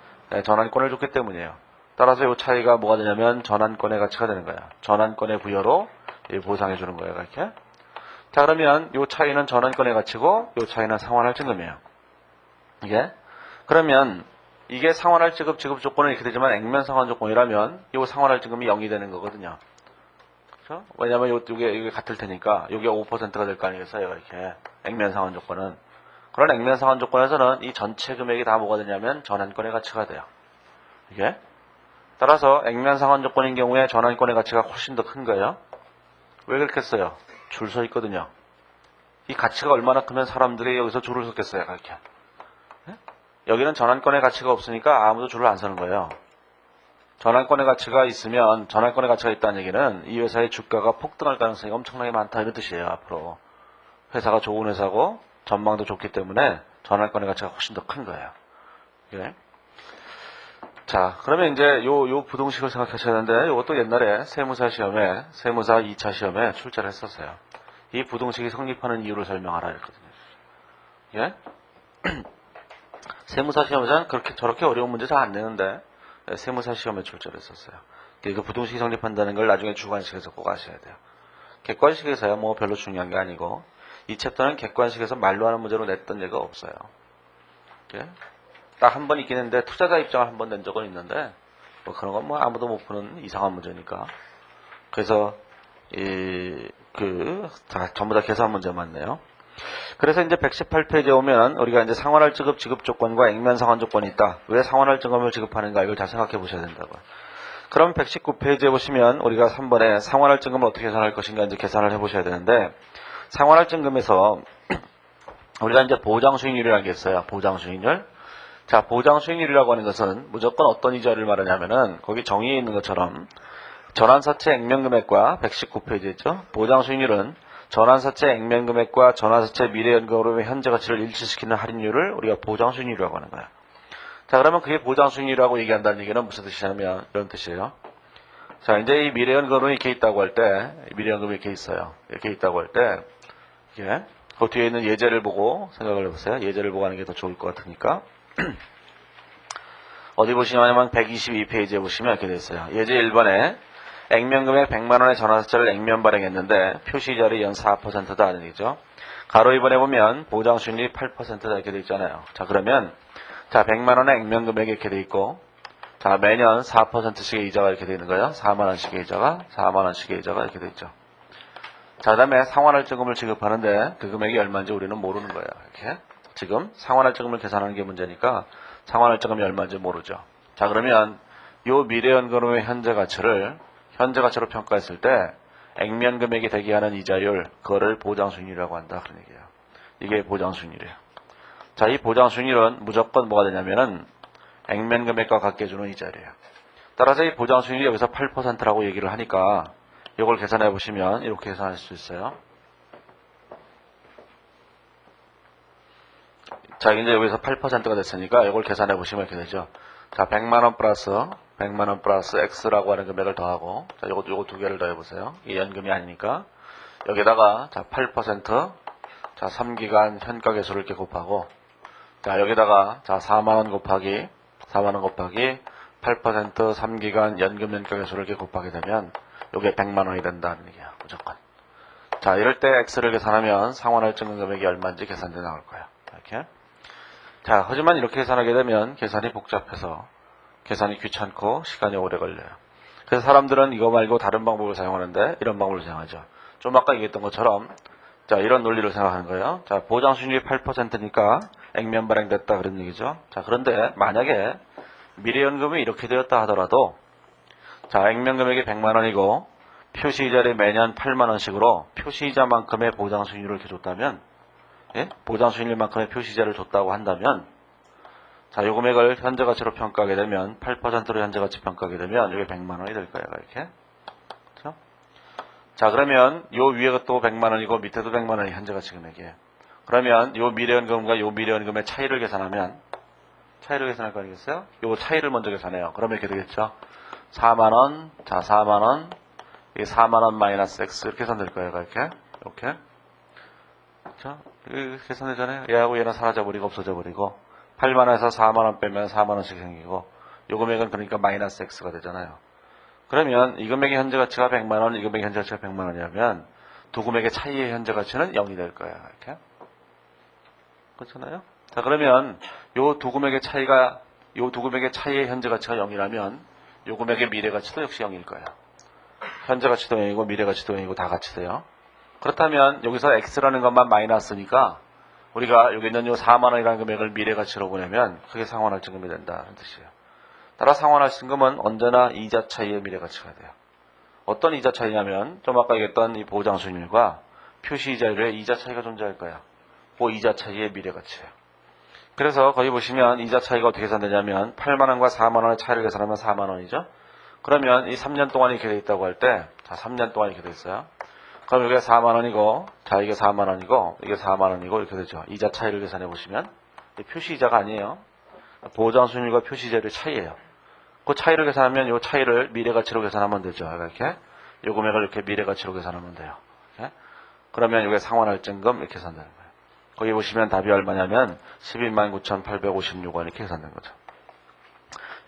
전환권을 줬기 때문이에요. 따라서 이 차이가 뭐가 되냐면 전환권의 가치가 되는 거예요. 전환권의 부여로 보상해 주는 거예요. 이렇게. 자, 그러면 이 차이는 전환권의 가치고 이 차이는 상환할증금이에요. 이게 그러면 이게 상환할증금 지급 조건은 이렇게 되지만 액면상환 조건이라면 이 상환할증금이 0이 되는 거거든요. 그렇죠? 왜냐면 이게 같을 테니까 이게 5%가 될 거 아니겠어요. 이렇게 액면상환 조건은. 그런 액면상환 조건에서는 이 전체 금액이 다 뭐가 되냐면 전환권의 가치가 돼요. 이게 따라서 액면상환 조건인 경우에 전환권의 가치가 훨씬 더 큰 거예요. 왜 그렇겠어요? 줄 서 있거든요. 이 가치가 얼마나 크면 사람들이 여기서 줄을 섰겠어요. 이렇게. 여기는 전환권의 가치가 없으니까 아무도 줄을 안 서는 거예요. 전환권의 가치가 있으면 전환권의 가치가 있다는 얘기는 이 회사의 주가가 폭등할 가능성이 엄청나게 많다 이런 뜻이에요. 앞으로 회사가 좋은 회사고 전망도 좋기 때문에 전환권의 가치가 훨씬 더 큰 거예요. 예. 자, 그러면 이제 요 부동식을 생각하셔야 하는데 이것도 옛날에 세무사 2차 시험에 출제를 했었어요. 이 부동식이 성립하는 이유를 설명하라 했거든요. 예? 세무사 시험에서는 저렇게 어려운 문제 잘 안 내는데 세무사 시험에 출제를 했었어요. 그 부동식이 성립한다는 걸 나중에 주관식에서 꼭 아셔야 돼요. 객관식에서야 뭐 별로 중요한 게 아니고 이 챕터는 객관식에서 말로 하는 문제로 냈던 예가 없어요. 예? 딱 한 번 있긴 했는데 투자자 입장을 한 번 낸 적은 있는데 뭐 그런 건 뭐 아무도 못 푸는 이상한 문제니까. 그래서 전부 다 계산 문제만 내요. 그래서 이제 118페이지에 오면 우리가 이제 상환할증금 지급 조건과 액면상환 조건이 있다. 왜 상환할증금을 지급하는가 이걸 잘 생각해 보셔야 된다고요. 그럼 119페이지에 보시면 우리가 3번에 상환할증금을 어떻게 계산할 것인가 이제 계산을 해 보셔야 되는데 상환할증금에서 우리가 이제 보장수익률이라는 게 있어요. 보장수익률. 자, 보장수익률이라고 하는 것은 무조건 어떤 이자를 말하냐면은 거기 정의에 있는 것처럼 전환사채 액면금액과 119페이지에 있죠. 보장수익률은 전환사채 액면금액과 전환사채 미래연금으로의 현재 가치를 일치시키는 할인율을 우리가 보장수익률이라고 하는 거야. 자, 그러면 그게 보장수익률이라고 얘기한다는 얘기는 무슨 뜻이냐면 이런 뜻이에요. 자, 이제 이 미래연금이 이렇게 있다고 할 때, 미래연금이 이렇게 있어요. 이렇게 있다고 할 때, 이게 그 뒤에 있는 예제를 보고 생각을 해보세요. 예제를 보고 하는 게 더 좋을 것 같으니까. 어디 보시냐면 122페이지에 보시면 이렇게 돼 있어요. 예제 1번에 액면금액 100만원의 전환사채를 액면 발행했는데 표시이자율이 연 4%다 하는 얘기죠. 가로 2번에 보면 보장수익률이 8%다 이렇게 돼 있잖아요. 자, 그러면 자 100만원의 액면금액이 이렇게 돼 있고 자 매년 4%씩의 이자가 이렇게 돼 있는 거예요. 4만원씩의 이자가 이렇게 돼 있죠. 자, 그 다음에 상환할증금을 지급하는데 그 금액이 얼마인지 우리는 모르는 거예요. 이렇게. 지금 상환할증금을 계산하는 게 문제니까 상환할증금이 얼마인지 모르죠. 자, 그러면 요 미래연금의 현재 가치를 현재 가치로 평가했을 때 액면 금액이 되게 하는 이자율, 그거를 보장수익률이라고 한다. 그런 얘기예요. 이게 보장수익률이에요. 자, 이 보장수익률은 무조건 뭐가 되냐면은 액면 금액과 같게 해주는 이자율이에요. 따라서 이 보장수익률이 여기서 8%라고 얘기를 하니까 이걸 계산해 보시면 이렇게 계산할 수 있어요. 자, 이제 여기서 8%가 됐으니까 이걸 계산해 보시면 이렇게 되죠. 자, 100만원 플러스 X라고 하는 금액을 더하고, 자, 요거 두 개를 더해 보세요. 이게 연금이 아니니까. 여기다가, 자, 8%, 자, 3기간 현가 개수를 이렇게 곱하고, 자, 여기다가, 자, 4만원 곱하기 8% 3기간 연금 현가 개수를 이렇게 곱하게 되면, 요게 100만원이 된다는 얘기야, 무조건. 자, 이럴 때 X를 계산하면 상환할증금 금액이 얼마인지 계산돼 나올 거예요. 이렇게. 자, 하지만 이렇게 계산하게 되면 계산이 복잡해서 계산이 귀찮고 시간이 오래 걸려요. 그래서 사람들은 이거 말고 다른 방법을 사용하는데 이런 방법을 사용하죠. 좀 아까 얘기했던 것처럼 자, 이런 논리로 생각하는 거예요. 자, 보장수익률이 8%니까 액면 발행됐다 그런 얘기죠. 자, 그런데 만약에 미래연금이 이렇게 되었다 하더라도 자, 액면 금액이 100만원이고 표시이자를 매년 8만원씩으로 표시이자만큼의 보장수익률을 이렇게 줬다면 예? 보장수익률만큼의 표시이자를 줬다고 한다면 자, 요 금액을 현재가치로 평가하게 되면 8%로 현재가치 평가하게 되면 이게 100만원이 될 거예요. 이렇게. 그렇죠? 자, 그러면 요 위에가 또 100만원이고 밑에도 100만원이 현재가치 금액이에요. 그러면 요 미래연금과 요 미래연금의 차이를 계산하면 차이를 계산할 거 아니겠어요? 요 차이를 먼저 계산해요. 그러면 이렇게 되겠죠. 4만원, 자, 4만원, 이게 4만원 마이너스 X 이렇게 계산될 거예요. 이렇게. 이렇게. 자, 계산되잖아요. 얘하고 얘는 사라져버리고 없어져버리고 8만원에서 4만원 빼면 4만원씩 생기고 요 금액은 그러니까 마이너스 X가 되잖아요. 그러면 이 금액의 현재 가치가 100만원, 이 금액의 현재 가치가 100만원이라면 두 금액의 차이의 현재 가치는 0이 될 거예요. 이렇게. 그렇잖아요. 자, 그러면 요 두 금액의 차이의 현재 가치가 0이라면 요 금액의 미래 가치도 역시 0일 거예요. 현재 가치도 0이고 미래 가치도 0이고 다 같이 돼요. 그렇다면 여기서 X라는 것만 마이너스니까 우리가 여기 있는 요 4만원이라는 금액을 미래 가치로 보내면 그게 상환할증금이 된다는 뜻이에요. 따라 상환할증금은 언제나 이자 차이의 미래 가치가 돼요. 어떤 이자 차이냐면 좀 아까 얘기했던 이 보장수익률과 표시이자율의 이자 차이가 존재할 거예요. 그 이자 차이의 미래 가치예요. 그래서 거기 보시면 이자 차이가 어떻게 계산되냐면 8만원과 4만원의 차이를 계산하면 4만원이죠. 그러면 이 3년 동안 이렇게 돼 있다고 할 때, 자, 3년 동안 이렇게 돼 있어요. 그럼 이게 4만원이고, 자, 이게 4만원이고, 이게 4만원이고, 이렇게 되죠. 이자 차이를 계산해 보시면, 표시이자가 아니에요. 보장수익률과 표시이자율의 차이예요. 그 차이를 계산하면 이 차이를 미래가치로 계산하면 되죠. 이렇게. 요 금액을 이렇게 미래가치로 계산하면 돼요. 이렇게. 그러면 이게 상환할증금 이렇게 계산되는 거예요. 거기 보시면 답이 얼마냐면 129,856원 이렇게 계산된 거죠.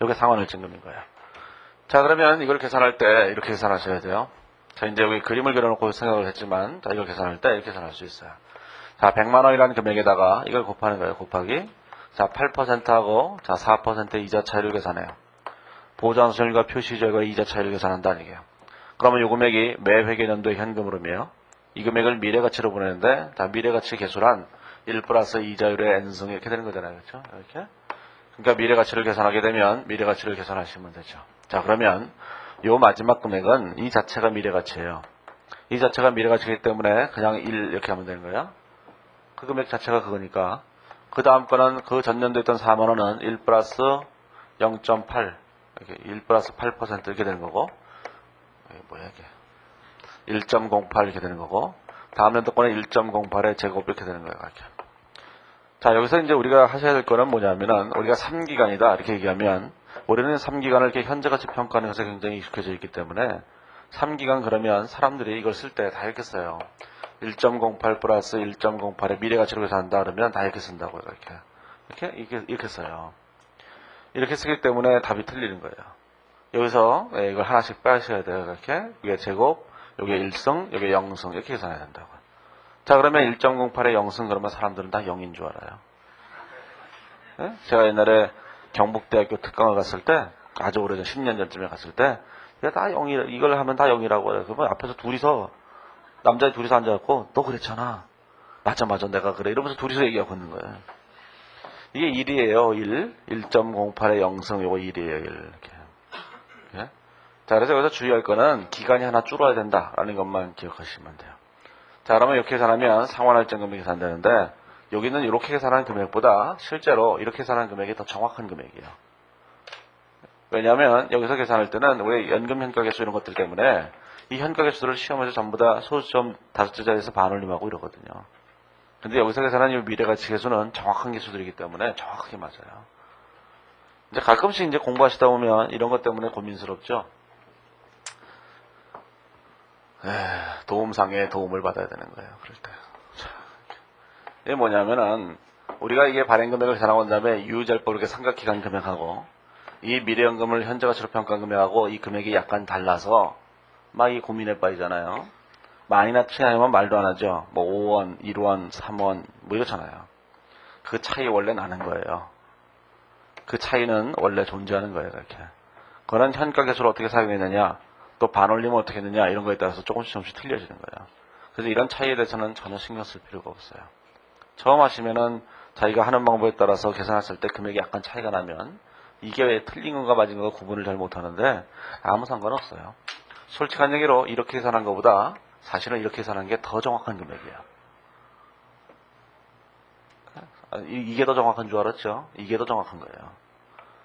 이게 상환할증금인 거예요. 자, 그러면 이걸 계산할 때 이렇게 계산하셔야 돼요. 자, 이제 여기 그림을 그려놓고 생각을 했지만, 자, 이걸 계산할 때 이렇게 계산할 수 있어요. 자, 100만원이라는 금액에다가 이걸 곱하는 거예요. 곱하기. 자, 8%하고, 자, 4%의 이자 차이를 계산해요. 보장수익률과 표시이자율과 이자 차이를 계산한다는 얘기예요. 그러면 이 금액이 매 회계연도의 현금흐름이에요. 이 금액을 미래가치로 보내는데, 자, 미래가치 계수란 1 플러스 이자율의 n승 이렇게 되는 거잖아요. 그렇죠? 이렇게. 그러니까 미래가치를 계산하게 되면 미래가치를 계산하시면 되죠. 자, 그러면 요 마지막 금액은 이 자체가 미래가치예요. 이 자체가 미래가치이기 때문에 그냥 1 이렇게 하면 되는 거예요. 그 금액 자체가 그거니까. 그 다음 거는 그 전년도에 있던 4만원은 1 플러스 0.8 이렇게 1 플러스 8% 이렇게 되는 거고, 이게 뭐야 이게 1.08 이렇게 되는 거고, 다음 연도 거는 1.08의 제곱 이렇게 되는 거예요. 이렇게. 자, 여기서 이제 우리가 하셔야 될 거는 뭐냐면은 우리가 3기간이다 이렇게 얘기하면 우리는 3기간을 이렇게 현재가치 평가하는 것에 굉장히 익숙해져 있기 때문에 3기간 그러면 사람들이 이걸 쓸 때 다 이렇게 써요. 1.08 플러스 1.08의 미래가치로 계산한다 그러면 다 이렇게 쓴다고요. 이렇게 써요. 이렇게 쓰기 때문에 답이 틀리는 거예요. 여기서 이걸 하나씩 빼셔야 돼요. 이렇게. 이게 제곱, 이게 1승, 이게 0승 이렇게 계산해야 된다고. 자, 그러면 1.08의 0승 그러면 사람들은 다 0인 줄 알아요. 네? 제가 옛날에 경북대학교 특강을 갔을 때 아주 오래전 10년 전쯤에 갔을 때 다 0이 이걸 하면 다 0이라고 해요. 그러면 앞에서 둘이서 남자 둘이서 앉아갖고 너 그랬잖아. 맞아 내가 그래. 이러면서 둘이서 얘기하고 있는 거예요. 이게 1이에요. 1. 1.08의 0승 요거 1이에요. 1. 이렇게. 예? 자, 그래서 여기서 주의할 거는 기간이 하나 줄어야 된다라는 것만 기억하시면 돼요. 자, 그러면 이렇게 계산하면 상환할증 금액이 계산되는데 여기는 이렇게 계산하는 금액보다 실제로 이렇게 계산하는 금액이 더 정확한 금액이에요. 왜냐하면 여기서 계산할 때는 우리 연금 현가계수 이런 것들 때문에 이 현가계수를 시험에서 전부 다 소수점 5째 자리에서 반올림하고 이러거든요. 근데 여기서 계산하는 이 미래가치 계수는 정확한 계수들이기 때문에 정확하게 맞아요. 이제 가끔씩 이제 공부하시다 보면 이런 것 때문에 고민스럽죠. 도움상에 도움을 받아야 되는 거예요. 그럴 때. 자, 이게 뭐냐면은 우리가 이게 발행금액을 계산하고 난 다음에 유효자율법 이렇게 삼각기간 금액하고 이 미래연금을 현재가치로 평가 금액하고 이 금액이 약간 달라서 막 이 고민에 빠지잖아요. 많이나 차이나면 말도 안 하죠. 뭐 5원, 1원, 3원 뭐 이렇잖아요. 그 차이 원래 나는 거예요. 그 차이는 원래 존재하는 거예요. 이렇게. 그런 현가계수를 어떻게 사용했느냐, 또 반올림을 어떻게 했느냐 이런 거에 따라서 조금씩 틀려지는 거예요. 그래서 이런 차이에 대해서는 전혀 신경 쓸 필요가 없어요. 처음 하시면은 자기가 하는 방법에 따라서 계산했을 때 금액이 약간 차이가 나면 이게 왜 틀린 건가 맞은 건가 구분을 잘 못하는데 아무 상관없어요. 솔직한 얘기로 이렇게 계산한 것보다 사실은 이렇게 계산한 게 더 정확한 금액이에요. 이게 더 정확한 줄 알았죠? 이게 더 정확한 거예요.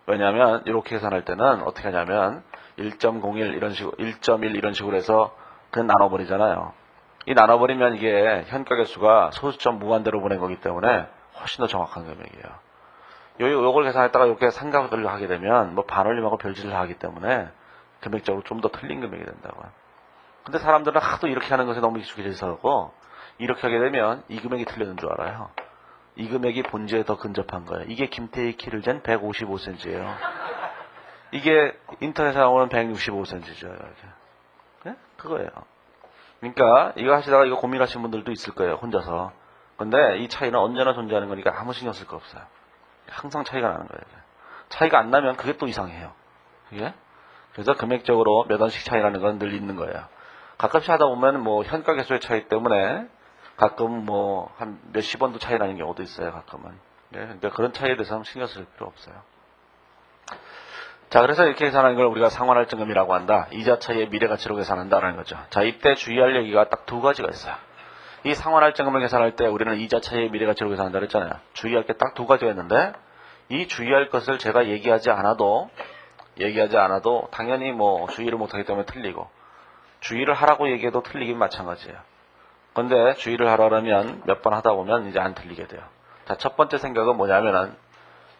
왜냐하면 이렇게 계산할 때는 어떻게 하냐면 1.01 이런 식으로 1.1 이런 식으로 해서 그냥 나눠버리잖아요. 이 나눠버리면 이게 현가계수가 소수점 무한대로 보낸 거기 때문에 훨씬 더 정확한 금액이에요. 요걸 계산했다가 이렇게 삼각을 하게 되면 뭐 반올림하고 별짓을 하기 때문에 금액적으로 좀 더 틀린 금액이 된다고요. 근데 사람들은 하도 이렇게 하는 것에 너무 익숙해져 있어서 이렇게 하게 되면 이 금액이 틀리는 줄 알아요. 이 금액이 본질에 더 근접한 거예요. 이게 김태희 키를 잰 155cm예요. 이게 인터넷에 나오는 165cm죠. 이렇게. 네? 그거예요. 그러니까 이거 하시다가 이거 고민하시는 분들도 있을 거예요. 혼자서. 근데 이 차이는 언제나 존재하는 거니까 아무 신경 쓸 거 없어요. 항상 차이가 나는 거예요. 차이가 안 나면 그게 또 이상해요. 그게? 그래서 금액적으로 몇 원씩 차이 나는 건 늘 있는 거예요. 가끔씩 하다 보면 뭐 현가계수의 차이 때문에 가끔 뭐 한 몇십 원도 차이 나는 경우도 있어요. 가끔은. 예, 그러니까 그런 차이에 대해서는 신경 쓸 필요 없어요. 자, 그래서 이렇게 계산하는 걸 우리가 상환할증금이라고 한다. 이자 차이의 미래가치로 계산한다라는 거죠. 자, 이때 주의할 얘기가 딱 두 가지가 있어요. 이 상환할증금을 계산할 때 우리는 이자 차이의 미래가치로 계산한다 그랬잖아요. 주의할 게 딱 두 가지가 있는데 이 주의할 것을 제가 얘기하지 않아도 당연히 뭐 주의를 못하기 때문에 틀리고 주의를 하라고 얘기해도 틀리긴 마찬가지예요. 근데 주의를 하라면 몇 번 하다 보면 이제 안 틀리게 돼요. 자, 첫 번째 생각은 뭐냐면은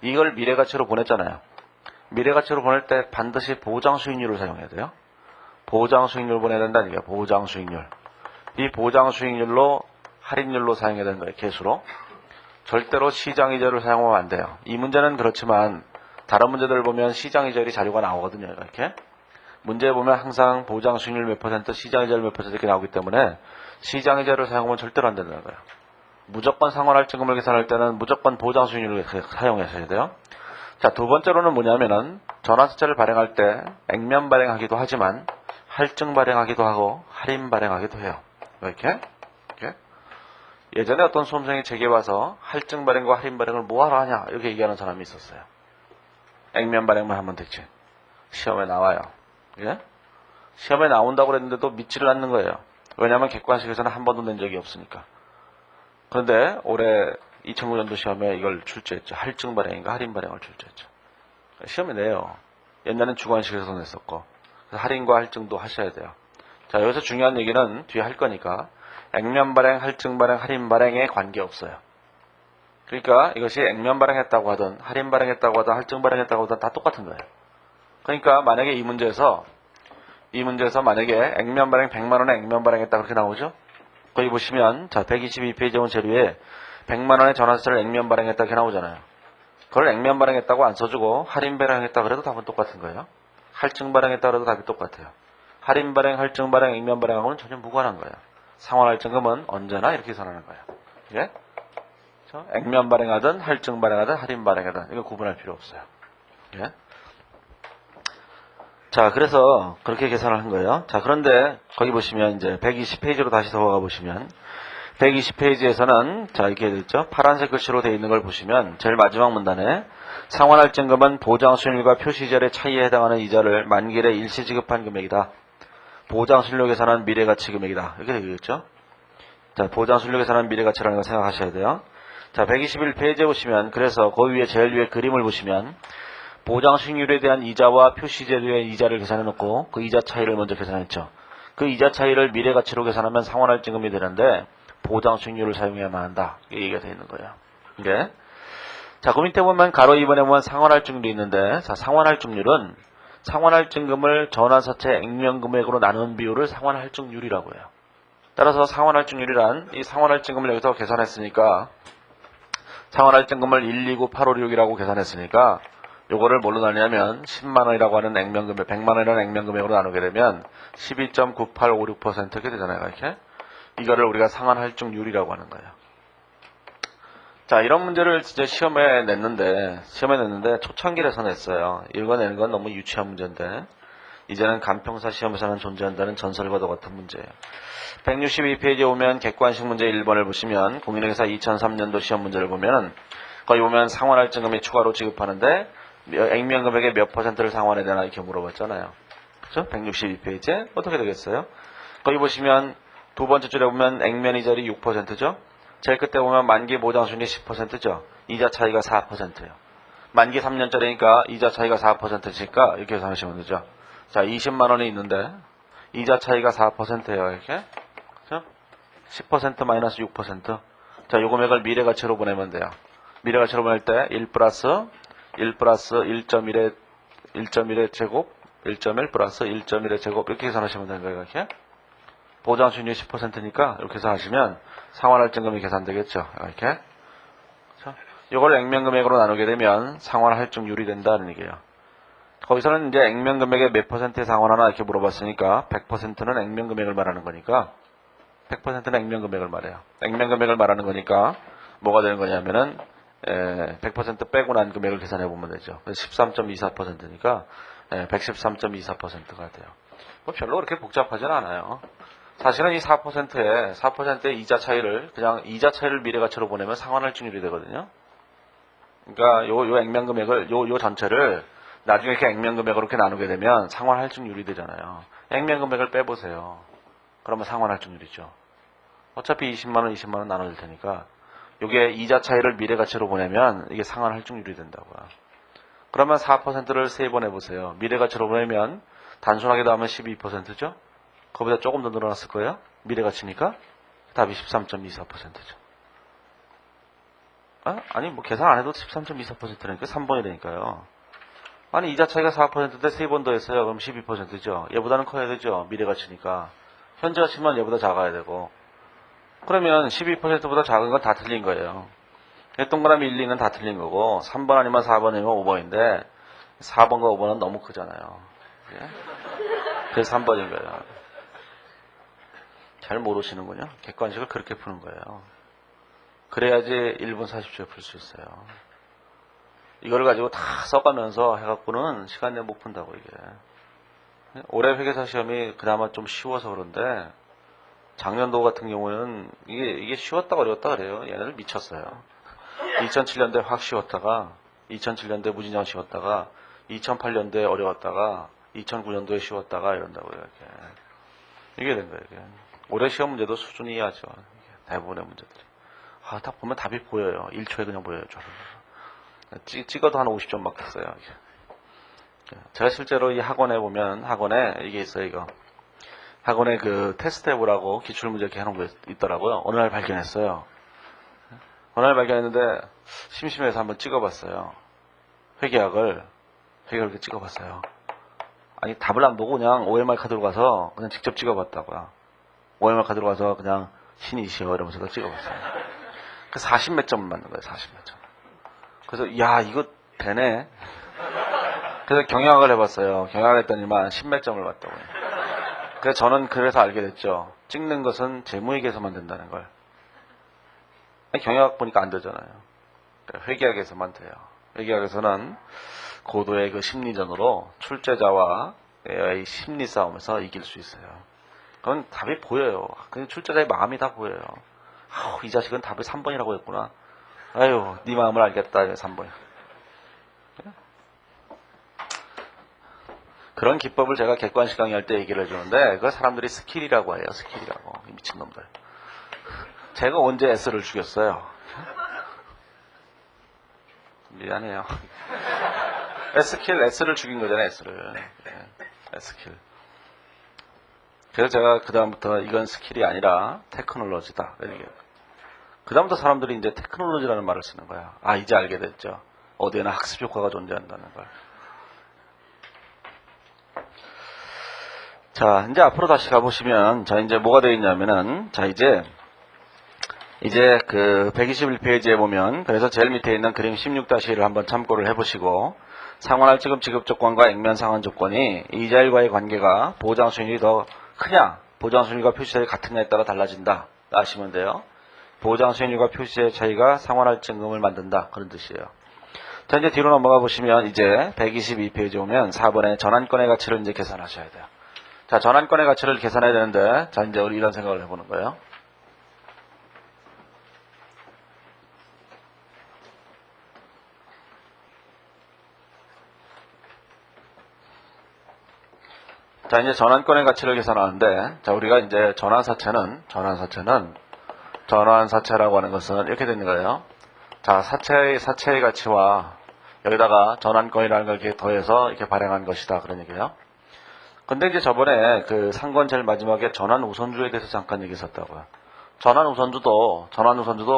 이걸 미래가치로 보냈잖아요. 미래가치로 보낼 때 반드시 보장수익률을 사용해야 돼요. 보장수익률 보내야 된다는 얘기예요. 보장수익률. 이 보장수익률로 할인율로 사용해야 되는 거예요. 개수로. 절대로 시장이자를 사용하면 안 돼요. 이 문제는 그렇지만 다른 문제들을 보면 시장이자율이 자료가 나오거든요. 이렇게. 문제에 보면 항상 보장수익률 몇 퍼센트, 시장이자율 몇 퍼센트 이렇게 나오기 때문에 시장이자를 사용하면 절대로 안 된다는 거예요. 무조건 상환할증금을 계산할 때는 무조건 보장수익률을 사용하셔야 돼요. 자, 두 번째로는 뭐냐면은 전환세차를 발행할 때 액면 발행하기도 하지만 할증 발행하기도 하고 할인 발행하기도 해요. 이렇게. 예전에 어떤 수험생이 제게 와서 할증 발행과 할인 발행을 뭐하러 하냐 이렇게 얘기하는 사람이 있었어요. 액면 발행만 하면 되지. 시험에 나와요. 예? 시험에 나온다고 그랬는데도 믿지를 않는 거예요. 왜냐하면 객관식에서는 한 번도 낸 적이 없으니까. 그런데 올해 2009년도 시험에 이걸 출제했죠. 할증 발행인가 할인 발행을 출제했죠. 시험에 내요. 옛날엔 주관식에서 냈었고 할인과 할증도 하셔야 돼요. 자, 여기서 중요한 얘기는 뒤에 할 거니까 액면 발행, 할증 발행, 할인 발행에 관계없어요. 그러니까 이것이 액면 발행했다고 하든 할인 발행했다고 하든 할증 발행했다고 하든 다 똑같은 거예요. 그러니까 만약에 이 문제에서 만약에 액면 발행 100만 원에 액면 발행했다 그렇게 나오죠? 거기 보시면 자 122페이지 온 재료에 100만 원의 전환세를 액면 발행했다 이렇게 나오잖아요. 그걸 액면 발행했다고 안 써주고 할인 발행했다 그래도 답은 똑같은 거예요. 할증 발행했다 그래도 답이 똑같아요. 할인 발행, 할증 발행, 액면 발행하고는 전혀 무관한 거예요. 상환할증금은 언제나 이렇게 계산하는 거예요. 예? 액면 발행하든 할증 발행하든 할인 발행하든 이거 구분할 필요 없어요. 예? 자, 그래서 그렇게 계산을 한 거예요. 자, 그런데 거기 보시면 이제 120페이지로 다시 들어가 보시면 120페이지에서는 자, 이렇게 되어 있죠. 파란색 글씨로 되어 있는 걸 보시면 제일 마지막 문단에 상환할증금은 보장수익률과 표시이자의 차이에 해당하는 이자를 만기일에 일시 지급한 금액이다. 보장수익률 계산한 미래가치 금액이다. 이렇게 되어 있죠. 자, 보장수익률 계산한 미래가치라는 거 생각하셔야 돼요. 자, 121페이지에 보시면 그래서 그 위에 제일 위에 그림을 보시면 보장수익률에 대한 이자와 표시이자에 대한 이자를 계산해 놓고 그 이자 차이를 먼저 계산했죠. 그 이자 차이를 미래가치로 계산하면 상환할증금이 되는데 보장수익률을 사용해야만 한다. 이게 얘기가 되어 있는 거예요. 이게 자, 그 밑에 보면 가로 2번에 보면 상환할증률이 있는데 자, 상환할증률은 상환할증금을 전환사채 액면금액으로 나눈 비율을 상환할증률이라고 해요. 따라서 상환할증률이란 이 상환할증금을 여기서 계산했으니까 상환할증금을 129,856이라고 계산했으니까 요거를 뭘로 나누냐면 10만원이라고 하는 액면금액, 100만원이라는 액면금액으로 나누게 되면 12.9856% 이렇게 되잖아요. 이렇게. 이거를 우리가 상환할증률이라고 하는 거예요. 자, 이런 문제를 이제 시험에 냈는데 초창기에서 냈어요. 읽어내는 건 너무 유치한 문제인데 이제는 간평사 시험에서는 존재한다는 전설과도 같은 문제예요. 162페이지에 오면 객관식 문제 1번을 보시면 공인회계사 2003년도 시험 문제를 보면 거기 보면 상환할증금이 추가로 지급하는데 액면금액의 몇 퍼센트를 상환해야 되나 이렇게 물어봤잖아요. 그렇죠? 162페이지에 어떻게 되겠어요? 거기 보시면 두 번째 줄에 보면 액면이자리 6%죠. 제일 끝에 보면 만기 보장수익률이 10%죠. 이자 차이가 4%예요. 만기 3년짜리니까 이자 차이가 4%니까 이렇게 계산하시면 되죠. 자, 20만 원이 있는데 이자 차이가 4%예요. 이렇게. 그렇죠? 10% 마이너스 6%. 자, 요 금액을 미래가치로 보내면 돼요. 미래가치로 보낼 때 1 플러스 1.1의 제곱 1.1 플러스 1.1의 제곱 이렇게 계산하시면 되는 거예요. 이렇게. 보장수익률이 10%니까 이렇게 계산하시면 상환할증금이 계산되겠죠. 이렇게. 이걸 액면금액으로 나누게 되면 상환할증률이 된다는 얘기예요. 거기서는 이제 액면금액의 몇 퍼센트에 상환하나 이렇게 물어봤으니까 100%는 액면금액을 말하는 거니까 100%는 액면금액을 말해요. 액면금액을 말하는 거니까 뭐가 되는 거냐면은 100% 빼고 난 금액을 계산해 보면 되죠. 13.24%니까 113.24%가 돼요. 뭐 별로 그렇게 복잡하진 않아요. 사실은 이 4%의 이자 차이를 그냥 이자 차이를 미래가치로 보내면 상환할증률이 되거든요. 그러니까 요 액면금액을 요 전체를 나중에 이렇게 액면금액으로 이렇게 나누게 되면 상환할증률이 되잖아요. 액면금액을 빼보세요. 그러면 상환할증률이죠. 어차피 20만 원 나눠질 테니까 요게 이자 차이를 미래가치로 보내면 이게 상환할증률이 된다고요. 그러면 4%를 3번 해보세요. 미래가치로 보내면 단순하게 더하면 12%죠. 그거보다 조금 더 늘어났을 거예요. 미래가치니까 답이 13.24%죠. 아니 뭐 계산 안 해도 13.24%니까 3번이 되니까요. 아니 이자 차이가 4%인데 3번 더했어요. 그럼 12%죠. 얘보다는 커야 되죠. 미래가치니까. 현재 가치만 얘보다 작아야 되고. 그러면 12%보다 작은 건 다 틀린 거예요. 동그라미 1, 2는 다 틀린 거고 3번 아니면 4번이면 5번인데 4번과 5번은 너무 크잖아요. 예? 그래서 3번인 거예요. 잘 모르시는군요. 객관식을 그렇게 푸는 거예요. 그래야지 1분 40초에 풀 수 있어요. 이거를 가지고 다 써가면서 해갖고는 시간 내에 못 푼다고 이게. 올해 회계사 시험이 그나마 좀 쉬워서 그런데 작년도 같은 경우는 이게 쉬웠다 어려웠다 그래요. 얘네들 미쳤어요. 2007년도에 확 쉬웠다가 2007년도에 무진장 쉬웠다가 2008년도에 어려웠다가 2009년도에 쉬웠다가 이런다고요. 이게 된 거예요. 이게. 올해 시험 문제도 수준이 이하죠. 대부분의 문제들이. 딱 보면 답이 보여요. 1초에 그냥 보여요. 찍어도 한 50점 맞겠어요. 제가 실제로 이 학원에 보면 학원에 이게 있어요. 이거. 학원에 그 테스트 해보라고 기출문제 이렇게 해놓은 거 있더라고요. 어느 날 발견했어요. 어느 날 발견했는데 심심해서 한번 찍어봤어요. 회계학을 이렇게 찍어봤어요. 아니 답을 안 보고 그냥 OMR 카드로 가서 그냥 직접 찍어봤다고요. OMR 카드로 가서 그냥 신이시여 이러면서 찍어봤어요. 그 40 몇 점 맞는 거예요. 40 몇 점. 그래서 야 이거 되네. 그래서 경영학을 해봤어요. 경영학을 했더니만 10 몇 점을 맞다고요. 그래서 저는 그래서 알게 됐죠. 찍는 것은 재무회계에서만 된다는 걸. 경영학 보니까 안 되잖아요. 회계학에서만 돼요. 회계학에서는 고도의 그 심리전으로 출제자와 이 심리 싸움에서 이길 수 있어요. 그건 답이 보여요. 그 출제자의 마음이 다 보여요. 이 자식은 답을 3번이라고 했구나. 아유, 네 마음을 알겠다. 3번. 그런 기법을 제가 객관식 강의할 때 얘기를 해주는데 그걸 사람들이 스킬이라고 해요. 스킬이라고. 미친놈들. 제가 언제 S를 죽였어요? 미안해요. S를 죽인 거잖아요. S를. S킬. 그래서 제가 그 다음부터 이건 스킬이 아니라 테크놀로지다. 그 다음부터 사람들이 이제 테크놀로지라는 말을 쓰는 거야. 이제 알게 됐죠. 어디에나 학습 효과가 존재한다는 걸. 자, 이제 앞으로 다시 가보시면, 자, 이제 뭐가 되어 있냐면은, 자, 이제 그 121페이지에 보면, 그래서 제일 밑에 있는 그림 16-1을 한번 참고를 해보시고, 상환할 지급 지급 조건과 액면 상환 조건이 이자일과의 관계가 보장 수익률이 더 크냐, 보장 수익률과 표시세율이 같으냐에 따라 달라진다. 아시면 돼요. 보장 수익률과 표시세율 차이가 상환할 증금을 만든다. 그런 뜻이에요. 자, 이제 뒤로 넘어가 보시면, 이제 122페이지 오면 4번에 전환권의 가치를 이제 계산하셔야 돼요. 자, 전환권의 가치를 계산해야 되는데, 자, 이제 우리 이런 생각을 해보는 거예요. 자, 이제 전환권의 가치를 계산하는데, 자, 우리가 이제 전환사채라고 하는 것은 이렇게 되는 거예요. 자, 사채의 가치와 여기다가 전환권이라는 걸 이렇게 더해서 이렇게 발행한 것이다. 그런 얘기예요. 근데 이제 저번에 그 상권 제일 마지막에 전환 우선주에 대해서 잠깐 얘기했었다고요. 전환 우선주도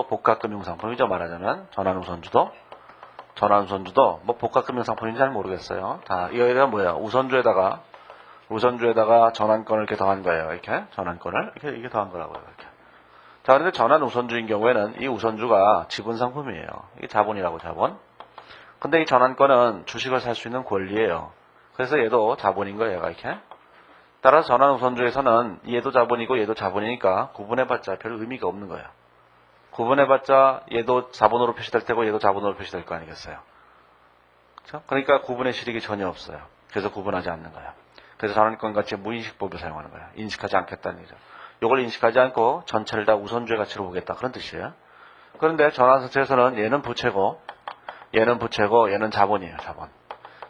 복합금융상품이죠. 말하자면 전환 우선주도 뭐 복합금융상품인지 잘 모르겠어요. 자, 여기가 뭐예요? 우선주에다가 전환권을 이렇게 더한 거예요. 이렇게 전환권을 이렇게 더한 거라고요. 이렇게. 자, 그런데 전환 우선주인 경우에는 이 우선주가 지분 상품이에요. 이게 자본이라고 자본. 근데 이 전환권은 주식을 살 수 있는 권리예요. 그래서 얘도 자본인 거예요, 얘가 이렇게. 따라서 전환 우선주에서는 얘도 자본이고 얘도 자본이니까 구분해봤자 별 의미가 없는 거예요. 구분해봤자 얘도 자본으로 표시될 테고 얘도 자본으로 표시될 거 아니겠어요. 그렇죠? 그러니까 구분의 실익이 전혀 없어요. 그래서 구분하지 않는 거예요. 그래서 전환권 가치 무인식법을 사용하는 거예요. 인식하지 않겠다는 얘기죠. 이걸 인식하지 않고 전체를 다 우선주의 가치로 보겠다. 그런 뜻이에요. 그런데 전환사채에서는 얘는 부채고 얘는 자본이에요. 자본.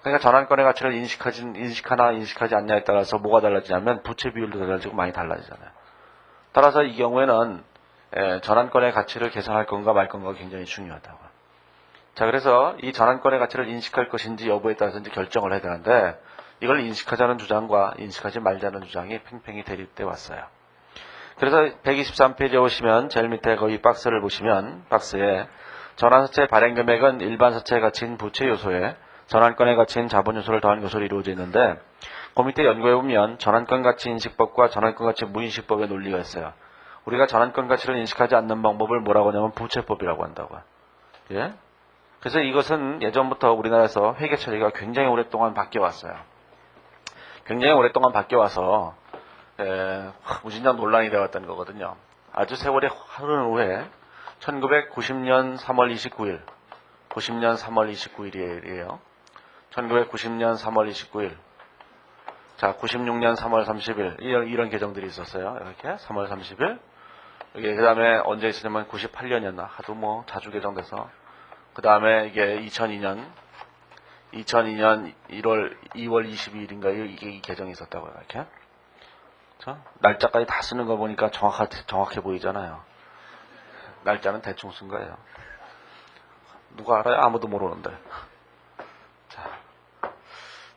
그러니까 전환권의 가치를 인식하나 인식하지 않냐에 따라서 뭐가 달라지냐면 부채 비율도 달라지고 많이 달라지잖아요. 따라서 이 경우에는 전환권의 가치를 계산할 건가 말 건가가 굉장히 중요하다고. 자, 그래서 이 전환권의 가치를 인식할 것인지 여부에 따라서 이제 결정을 해야 되는데 이걸 인식하자는 주장과 인식하지 말자는 주장이 팽팽히 대립돼 왔어요. 그래서 123페이지에 오시면 제일 밑에 거기 박스를 보시면 박스에 전환사채 발행 금액은 일반 사채의 가치인 부채 요소에 전환권의 가치인 자본 요소를 더한 것으로 이루어져 있는데 그 밑에 연구해보면 전환권 가치 인식법과 전환권 가치 무인식법의 논리가 있어요. 우리가 전환권 가치를 인식하지 않는 방법을 뭐라고 하냐면 부채법이라고 한다고요. 예? 그래서 이것은 예전부터 우리나라에서 회계 처리가 굉장히 오랫동안 바뀌어왔어요. 굉장히 오랫동안 바뀌어와서 무진장 논란이 되어왔던 거거든요. 아주 세월이 흐른 후에 1990년 3월 29일 1990년 3월 29일 자 96년 3월 30일 이런 개정들이 있었어요. 이렇게 3월 30일 이게 그 다음에 언제 있었냐면 98년이었나 하도 뭐 자주 개정돼서 그 다음에 이게 2002년 2월 22일인가 이게 개정이 있었다고요. 이렇게 날짜까지 다 쓰는 거 보니까 정확해 보이잖아요. 날짜는 대충 쓴 거예요. 누가 알아요? 아무도 모르는데.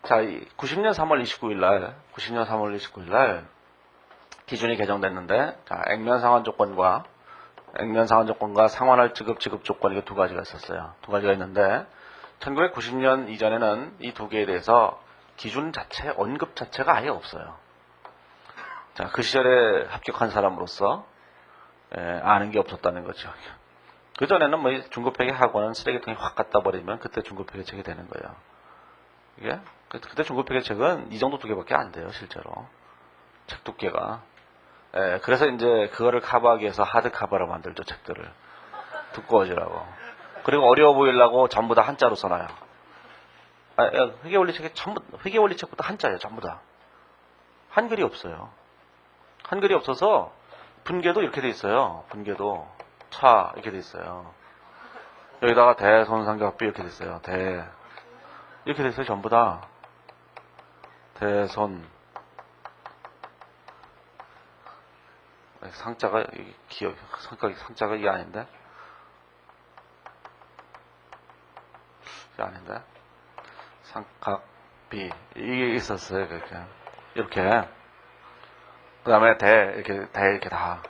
자, 90년 3월 29일 날 기준이 개정됐는데, 자, 액면 상환 조건과 상환할 지급 조건 이게 두 가지가 있었어요. 두 가지가 있는데 1990년 이전에는 이 두 개에 대해서 기준 자체, 언급 자체가 아예 없어요. 자, 그 시절에 합격한 사람으로서 아는 게 없었다는 거죠. 그 전에는 뭐 중급회계 학원은 쓰레기통에 확 갖다 버리면 그때 중급회계 책이 되는 거예요. 이게 그때 중급회계 책은 이 정도 두께밖에 안 돼요, 실제로. 책 두께가. 그래서 이제 그거를 커버하기 위해서 하드 커버로 만들죠, 책들을. 두꺼워지라고. 그리고 어려워 보이려고 전부 다 한자로 써놔요. 회계원리책에 전부, 회계원리책부터 한자예요, 전부 다. 한글이 없어요. 한글이 없어서 분계도 이렇게 돼 있어요. 분계도 차 이렇게 돼 있어요. 여기다가 대손상격비 이렇게 돼 있어요. 이렇게 돼 있어요, 전부 다. 대손 상자가 상자가 이게 아닌데? 이게 아닌데? 상각비 이게 있었어요. 이렇게 그 다음에 이렇게 다.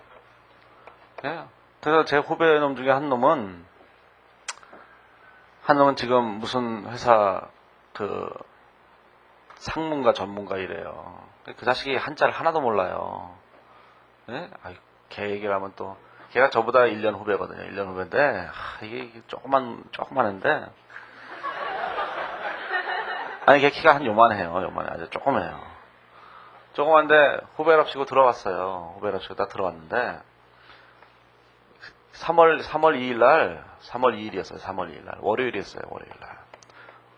예. 그래서 제 후배 놈 중에 한 놈은 지금 무슨 회사 상문가 전문가 이래요. 그 자식이 한자를 하나도 몰라요. 예? 걔 얘기를 하면 또 걔가 저보다 1년 후배거든요. 1년 후배인데 이게 조그만한데 걔 키가 한 요만해요. 아주 조그매요. 조그만데 후배랍시고 들어왔어요. 후배랍시고 딱 들어왔는데 3월 2일 날 3월 2일이었어요. 3월 2일 날 월요일이었어요. 월요일 날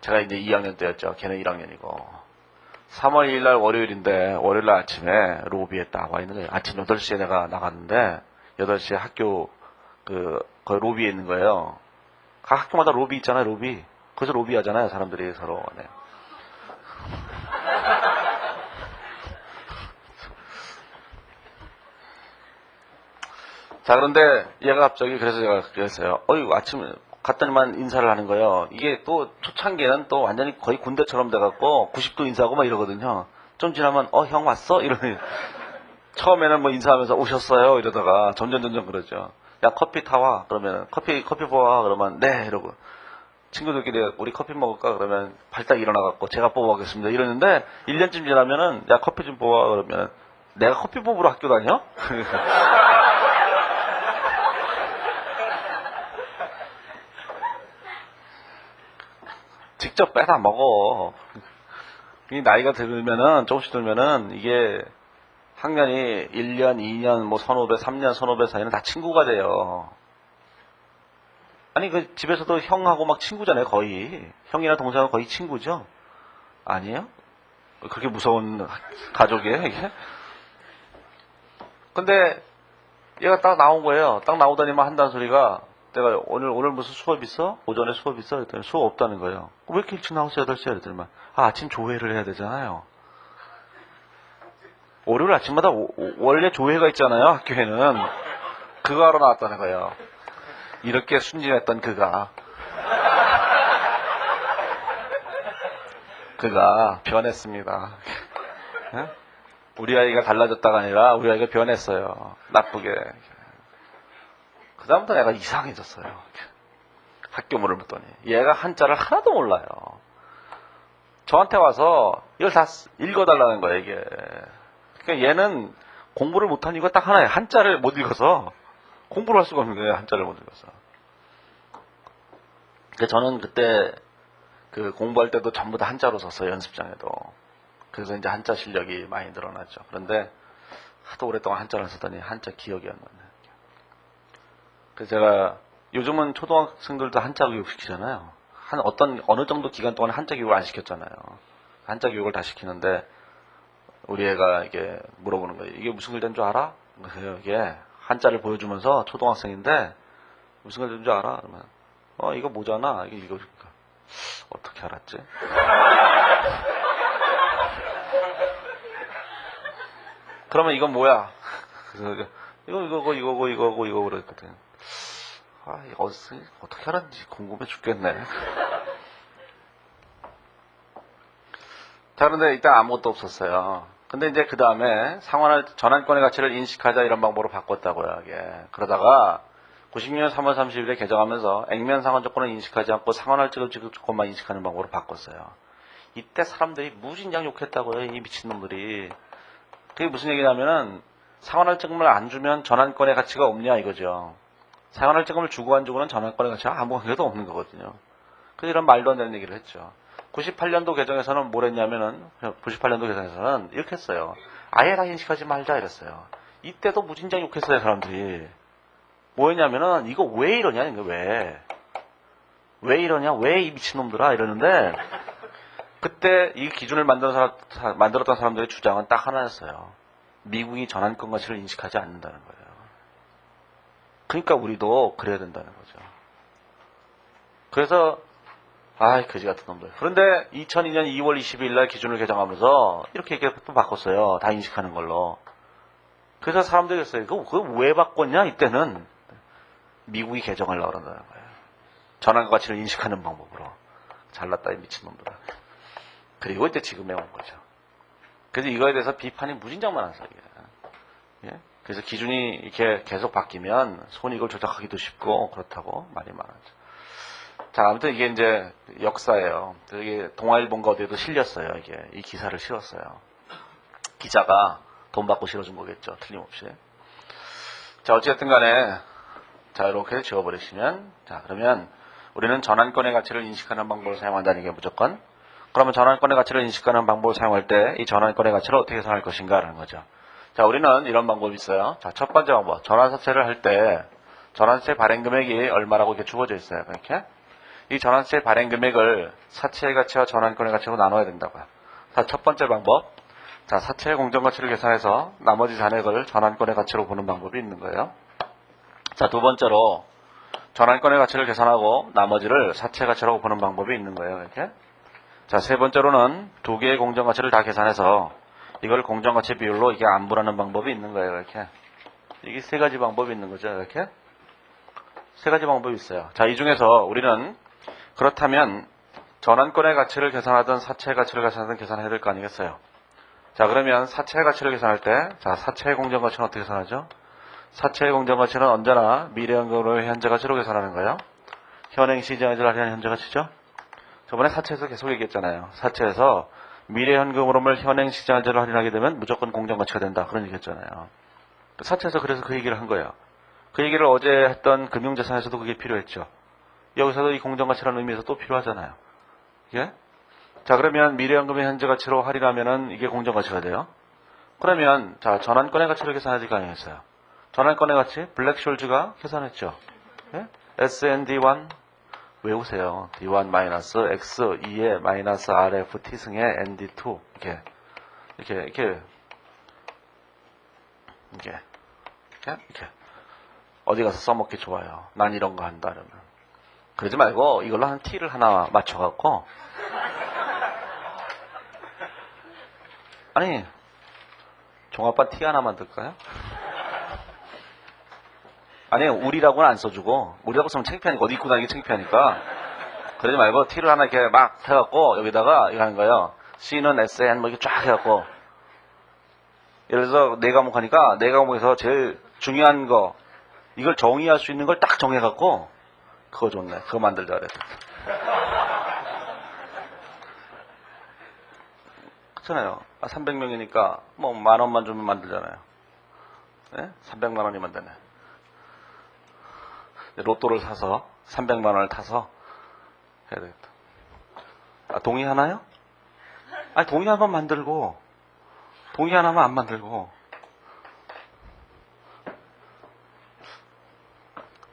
제가 이제 2학년 때였죠. 걔는 1학년이고 3월 2일 날 월요일인데 월요일 날 아침에 로비에 딱 와 있는 거예요. 아침 8시에 내가 나갔는데 8시에 학교 거기 로비에 있는 거예요. 각 학교마다 로비 있잖아요. 로비. 거기서 로비 하잖아요. 사람들이 서로. 네. 자, 그런데 얘가 갑자기 그래서 제가 그랬어요. 아침에 갔더니만 인사를 하는 거예요. 이게 또 초창기에는 또 완전히 거의 군대처럼 돼갖고 90도 인사하고 막 이러거든요. 좀 지나면 형 왔어? 이러니 처음에는 뭐 인사하면서 오셨어요? 이러다가 점점 그러죠. 야 커피 타와 그러면 커피 뽑아 그러면 네 이러고 친구들끼리 우리 커피 먹을까 그러면 발딱 일어나갖고 제가 뽑아오겠습니다 이러는데 1년쯤 지나면은 야 커피 좀 뽑아 그러면 내가 커피 뽑으러 학교 다녀? 직접 빼다 먹어. 이 나이가 조금씩 들면은 이게 학년이 1년, 2년, 뭐 선후배, 3년 선후배 사이는 다 친구가 돼요. 그 집에서도 형하고 막 친구잖아요, 거의. 형이나 동생은 거의 친구죠? 아니에요? 그렇게 무서운 가족이에요, 이게? 근데 얘가 딱 나온 거예요. 딱 나오더니만 한다는 소리가 내가 오늘 무슨 수업 있어? 오전에 수업 있어? 그랬더니 수업 없다는 거예요. 왜 이렇게 일찍 나왔어? 8시에? 그랬더니 아침 조회를 해야 되잖아요. 월요일 아침마다 원래 조회가 있잖아요. 학교에는. 그거 하러 나왔다는 거예요. 이렇게 순진했던 그가 변했습니다. 우리 아이가 달라졌다가 아니라 우리 아이가 변했어요. 나쁘게. 그 다음부터 내가 이상해졌어요. 학교물을 묻더니 얘가 한자를 하나도 몰라요. 저한테 와서 이걸 다 읽어달라는 거예요. 이게. 그러니까 얘는 공부를 못한 이유가 딱 하나예요. 한자를 못 읽어서 공부를 할 수가 없는 거예요. 한자를 못 읽어서. 그러니까 저는 그때 공부할 때도 전부 다 한자로 썼어요. 연습장에도. 그래서 이제 한자 실력이 많이 늘어났죠. 그런데 하도 오랫동안 한자를 쓰더니 한자 기억이 안 나네. 그래서 제가 요즘은 초등학생들도 한자 교육 시키잖아요. 어느 정도 기간 동안 한자 교육을 안 시켰잖아요. 한자 교육을 다 시키는데 우리 애가 이게 물어보는 거예요. 이게 무슨 글자인 줄 알아? 그래서 이게 한자를 보여주면서 초등학생인데 무슨 글자인 줄 알아? 그러면 이거 뭐잖아. 이게 읽어주니까 어떻게 알았지? 그러면 이건 뭐야? 그래서 이거고 그랬거든. 이거 어떻게 알았는지 궁금해 죽겠네. 자, 그런데 일단 아무것도 없었어요. 근데 이제 그 다음에 전환권의 가치를 인식하자 이런 방법으로 바꿨다고요, 이게. 그러다가 96년 3월 30일에 개정하면서 액면 상환 조건을 인식하지 않고 상환할증을 지급 조건만 인식하는 방법으로 바꿨어요. 이때 사람들이 무진장 욕했다고요, 이 미친놈들이. 그게 무슨 얘기냐면은 상환할증을 안 주면 전환권의 가치가 없냐 이거죠. 상환할증을 주고 안 주고는 전환권의 가치가 아무 관계도 없는 거거든요. 그래서 이런 말도 안 되는 얘기를 했죠. 98년도 개정에서는 뭘 했냐면은 98년도 개정에서는 이렇게 했어요. 아예 다 인식하지 말자 이랬어요. 이때도 무진장 욕했어요 사람들이. 뭐였냐면은 이거 왜 이러냐 이거 왜 이러냐 왜 이 미친놈들아 이러는데 그때 이 기준을 만들었던 사람들의 주장은 딱 하나였어요. 미국이 전환권 가치를 인식하지 않는다는 거예요. 그러니까 우리도 그래야 된다는 거죠. 그래서 거지 같은 놈들. 그런데 2002년 2월 22일 날 기준을 개정하면서 이렇게 또 바꿨어요. 다 인식하는 걸로. 그래서 사람들이 했어요. 그거 왜 바꿨냐? 이때는 미국이 개정하려고 그런다는 거예요. 전환권 가치를 인식하는 방법으로. 잘났다 이 미친놈들아. 그리고 이제 지금에 온 거죠. 그래서 이거에 대해서 비판이 무진장 많았어요. 예? 그래서 기준이 이렇게 계속 바뀌면 손익을 조작하기도 쉽고 그렇다고 말이 많았죠. 자, 아무튼 이게 이제 역사예요. 이게 동아일보인가 어디에도 실렸어요. 이게 이 기사를 실었어요. 기자가 돈 받고 실어준 거겠죠. 틀림없이. 자, 어쨌든 간에 자, 이렇게 지워버리시면 자, 그러면 우리는 전환권의 가치를 인식하는 방법을 사용한다는 게 무조건. 그러면 전환권의 가치를 인식하는 방법을 사용할 때 이 전환권의 가치를 어떻게 계산할 것인가라는 거죠. 자, 우리는 이런 방법이 있어요. 자, 첫 번째 방법. 전환사채를 할 때 전환세 발행 금액이 얼마라고 이렇게 주어져 있어요. 이렇게. 이 전환세 발행 금액을 사채의 가치와 전환권의 가치로 나눠야 된다고요. 자, 첫 번째 방법. 자, 사채의 공정가치를 계산해서 나머지 잔액을 전환권의 가치로 보는 방법이 있는 거예요. 자, 두 번째로 전환권의 가치를 계산하고 나머지를 사채 가치라고 보는 방법이 있는 거예요. 이렇게. 자, 세 번째로는 두 개의 공정가치를 다 계산해서 이걸 공정가치 비율로 이게 안분하는 방법이 있는 거예요. 이렇게. 이게 세 가지 방법이 있는 거죠. 이렇게. 세 가지 방법이 있어요. 자, 이 중에서 우리는 그렇다면 전환권의 가치를 계산하든 사채의 가치를 계산하든 계산해야 될 거 아니겠어요? 자, 그러면 사채의 가치를 계산할 때, 자, 사채의 공정가치는 어떻게 계산하죠? 사채의 공정가치는 언제나 미래현금으로 현재 가치로 계산하는 거예요. 현행 시장가치를 할인한 현재 가치죠? 저번에 사채에서 계속 얘기했잖아요. 사채에서 미래현금으로만 현행 시장가치를 할인하게 되면 무조건 공정가치가 된다. 그런 얘기 했잖아요. 사채에서 그래서 그 얘기를 한 거예요. 그 얘기를 어제 했던 금융자산에서도 그게 필요했죠. 여기서도 이 공정가치라는 의미에서 또 필요하잖아요. 예? 자, 그러면 미래현금의 현재 가치로 할인하면은 이게 공정가치가 돼요. 그러면, 자, 전환권의 가치를 계산해야 될 거 아니겠어요? 전환권의 가치, 블랙숄즈가 계산했죠. 예? SND1, 외우세요. D1 마이너스 X, 2에 마이너스 RF, T승의 ND2. 이렇게. 어디 가서 써먹기 좋아요. 난 이런 거 한다, 그러면. 그러지 말고, 이걸로 한 T를 하나 맞춰갖고, 아니, 종합반 T 하나 만들까요? 아니, 우리라고는 안 써주고, 우리라고 쓰면 창피하니까, 어디 입고 다니기 창피하니까, 그러지 말고, T를 하나 이렇게 막 해갖고, 여기다가 이거 하는 거예요. C는 SN 뭐 이렇게 쫙 해갖고, 예를 들어서 네 과목 하니까, 네 과목에서 제일 중요한 거, 이걸 정의할 수 있는 걸 딱 정해갖고, 그거 좋네. 그거 만들자 그랬어. 그렇잖아요. 300명이니까, 뭐, 10,000원만 주면 만들잖아요. 네? 300만 원이면 되네. 로또를 사서 300만 원을 타서 해야 되겠다. 아, 동의하나요? 아니, 동의하면 만들고, 동의 안 하면 안 만들고.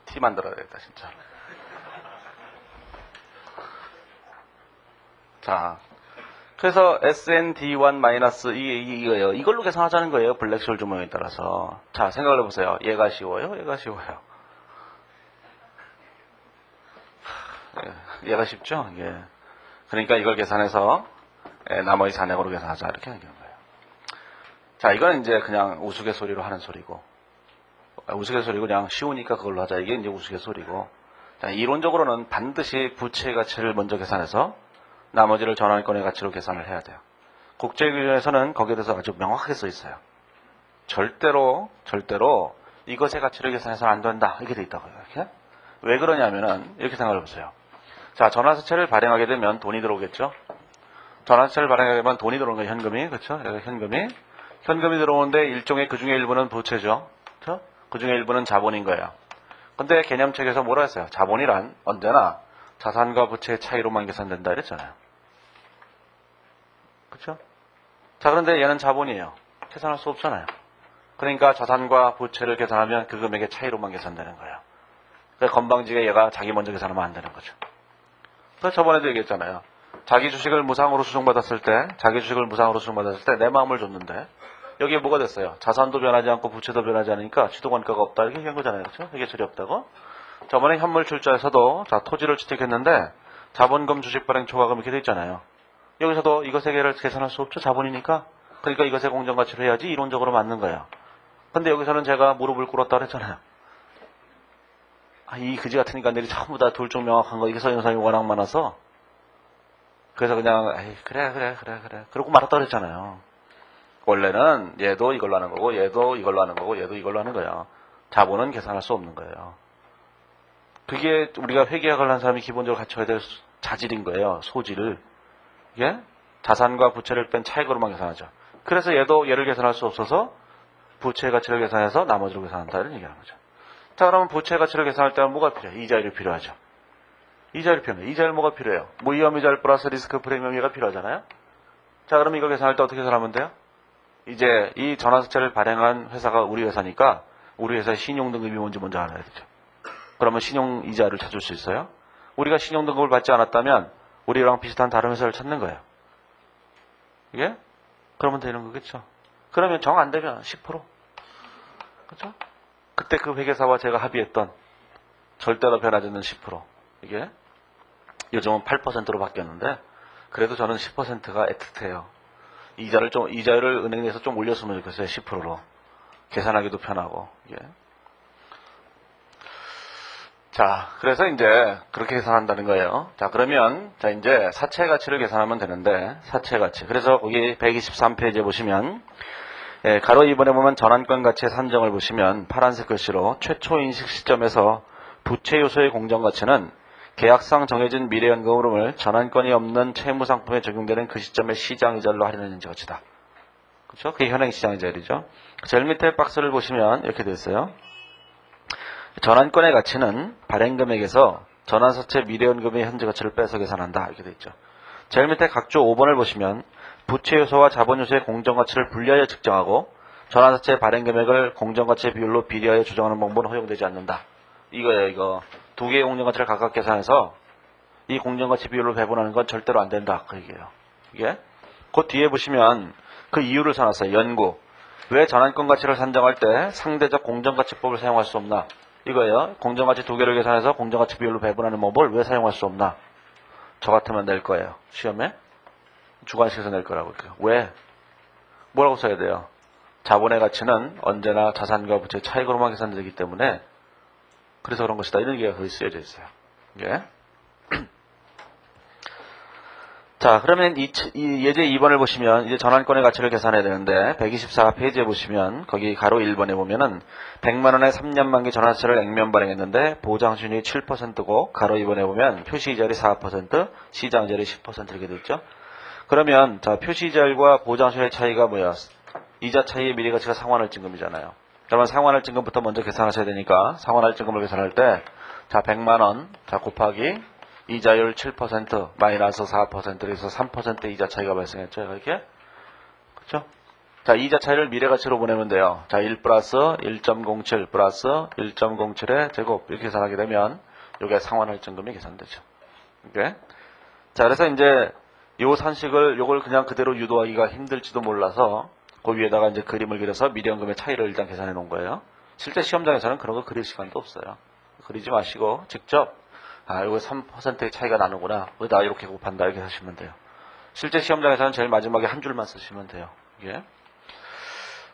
T 만들어야 되겠다, 진짜. 자, 그래서 SND1- 이거예요. 이걸로 계산하자는 거예요. 블랙숄즈 모형에 따라서. 자, 생각을 해보세요. 얘가 쉬워요? 얘가 쉬워요? 얘가 쉽죠? 예. 그러니까 이걸 계산해서 나머지 잔액으로 계산하자 이렇게 하는 거예요. 자, 이건 이제 그냥 우스갯소리로 하는 소리고, 우스갯소리고 그냥 쉬우니까 그걸로 하자. 이게 이제 우스갯소리고. 자, 이론적으로는 반드시 부채의 가치를 먼저 계산해서 나머지를 전환권의 가치로 계산을 해야 돼요. 국제규정에서는 거기에 대해서 아주 명확하게 써 있어요. 절대로 이것의 가치를 계산해서는 안 된다. 이렇게 돼 있다고요. 이렇게? 왜 그러냐면은 이렇게 생각해 보세요. 자, 전환사채를 발행하게 되면 돈이 들어오겠죠. 전환사채를 발행하게 되면 돈이 들어오는 거예요. 현금이. 그렇죠? 현금이 들어오는데 일종의 그 중에 일부는 부채죠. 그렇죠? 그 중에 일부는 자본인 거예요. 근데 개념책에서 뭐라 했어요? 자본이란 언제나 자산과 부채의 차이로만 계산된다 이랬잖아요. 그렇죠? 자, 그런데 얘는 자본이에요. 계산할 수 없잖아요. 그러니까 자산과 부채를 계산하면 그 금액의 차이로만 계산되는 거예요. 그러니까 건방지게 얘가 자기 먼저 계산하면 안 되는 거죠. 그래서 저번에도 얘기했잖아요. 자기 주식을 무상으로 수송받았을 때 내 마음을 줬는데 여기에 뭐가 됐어요? 자산도 변하지 않고 부채도 변하지 않으니까 취득원가가 없다 이렇게 얘기한 거잖아요. 그렇죠? 회계 처리 없다고. 저번에 현물 출자에서도 자 토지를 취득했는데 자본금 주식 발행 초과금 이렇게 돼 있잖아요. 여기서도 이거 세 개를 계산할 수 없죠. 자본이니까. 그러니까 이것의 공정가치를 해야지 이론적으로 맞는 거예요. 근데 여기서는 제가 무릎을 꿇었다 그랬잖아요. 이 그지 같은 인간들이 전부 다 둘중 명확한 거 이게 서영상이 워낙 많아서 그래서 그냥 그래 그러고 말았다 그랬잖아요. 원래는 얘도 이걸로 하는 거고 얘도 이걸로 하는 거고 얘도 이걸로 하는 거예요. 자본은 계산할 수 없는 거예요. 그게 우리가 회계학을 한 사람이 기본적으로 갖춰야 될 자질인 거예요. 소질을. 이게 자산과 부채를 뺀 차익으로만 계산하죠. 그래서 얘도 얘를 계산할 수 없어서 부채의 가치를 계산해서 나머지로 계산한다 이런 얘기하는 거죠. 자, 그러면 부채의 가치를 계산할 때는 뭐가 필요해요? 이자율이 필요하죠. 이자율 뭐가 필요해요? 무위험 이자율 플러스 리스크 프리미엄이가 필요하잖아요. 자, 그럼 이거 계산할 때 어떻게 계산하면 돼요? 이제 이 전환사채를 발행한 회사가 우리 회사니까 우리 회사의 신용등급이 뭔지 먼저 알아야 되죠. 그러면 신용이자를 찾을 수 있어요. 우리가 신용등급을 받지 않았다면 우리랑 비슷한 다른 회사를 찾는 거예요. 이게? 그러면 되는 거겠죠. 그러면 정 안 되면 10%. 그렇죠? 그때 그 회계사와 제가 합의했던 절대로 변하지 않는 10%. 이게 요즘은 8%로 바뀌었는데 그래도 저는 10%가 애틋해요. 이자율을 은행에서 좀 올렸으면 좋겠어요. 10%로. 계산하기도 편하고. 이게. 자, 그래서 이제 그렇게 계산한다는 거예요. 자, 그러면 자 이제 사채 가치를 계산하면 되는데 사채 가치. 그래서 거기 123페이지에 보시면 가로 2번에 보면 전환권 가치의 산정을 보시면 파란색 글씨로 최초 인식 시점에서 부채 요소의 공정 가치는 계약상 정해진 미래연금 흐름을 전환권이 없는 채무 상품에 적용되는 그 시점의 시장이자율로 할인하는 가치다. 그렇죠? 그게 현행 시장이자율이죠. 제일 밑에 박스를 보시면 이렇게 되어 있어요. 전환권의 가치는 발행금액에서 전환사채 미래연금의 현재 가치를 빼서 계산한다. 이렇게 되어 있죠. 제일 밑에 각조 5번을 보시면 부채 요소와 자본 요소의 공정 가치를 분리하여 측정하고 전환사채 발행금액을 공정 가치의 비율로 비례하여 조정하는 방법은 허용되지 않는다. 이거예요. 이거 두 개의 공정 가치를 각각 계산해서 이 공정 가치 비율로 배분하는 건 절대로 안 된다. 그 얘기예요. 이게 그 뒤에 보시면 그 이유를 써놨어요. 연구. 왜 전환권 가치를 산정할 때 상대적 공정가치법을 사용할 수 없나? 이거예요. 공정가치 두 개를 계산해서 공정가치 비율로 배분하는 방법을 왜 사용할 수 없나? 저 같으면 낼 거예요. 시험에. 주관식에서 낼 거라고. 왜? 뭐라고 써야 돼요? 자본의 가치는 언제나 자산과 부채 차익으로만 계산되기 때문에 그래서 그런 것이다. 이런 얘기가 거기 쓰여져 있어요. 이게. 자, 그러면 이 예제 2번을 보시면 이제 전환권의 가치를 계산해야 되는데 124페이지에 보시면 거기 가로 1번에 보면은 100만 원에 3년 만기 전환사채를 액면 발행했는데 보장 수익률이 7%고 가로 2번에 보면 표시 이자율이 4%, 시장 이자율이 10% 이렇게 돼 있죠. 그러면 자, 표시 이자율과 보장 수익률의 차이가 뭐야? 이자 차이의 미래 가치가 상환할증금이잖아요. 그러면 상환할증금부터 먼저 계산하셔야 되니까 상환할증금을 계산할 때 자, 100만 원 자 곱하기 이자율 7% 마이너스 4%에서 3% 이자 차이가 발생했죠. 이렇게. 그렇죠? 자, 이자 차이를 미래가치로 보내면 돼요. 자, 1 플러스 1.07 플러스 1.07의 제곱 이렇게 계산하게 되면 이게 상환할증금이 계산되죠. 이게. 자, 그래서 이제 요 산식을 요걸 그냥 그대로 유도하기가 힘들지도 몰라서 그 위에다가 이제 그림을 그려서 미래연금의 차이를 일단 계산해 놓은 거예요. 실제 시험장에서는 그런 거 그릴 시간도 없어요. 그리지 마시고 직접 이거 3%의 차이가 나는구나. 나 이렇게 곱한다. 이렇게 하시면 돼요. 실제 시험장에서는 제일 마지막에 한 줄만 쓰시면 돼요. 이게.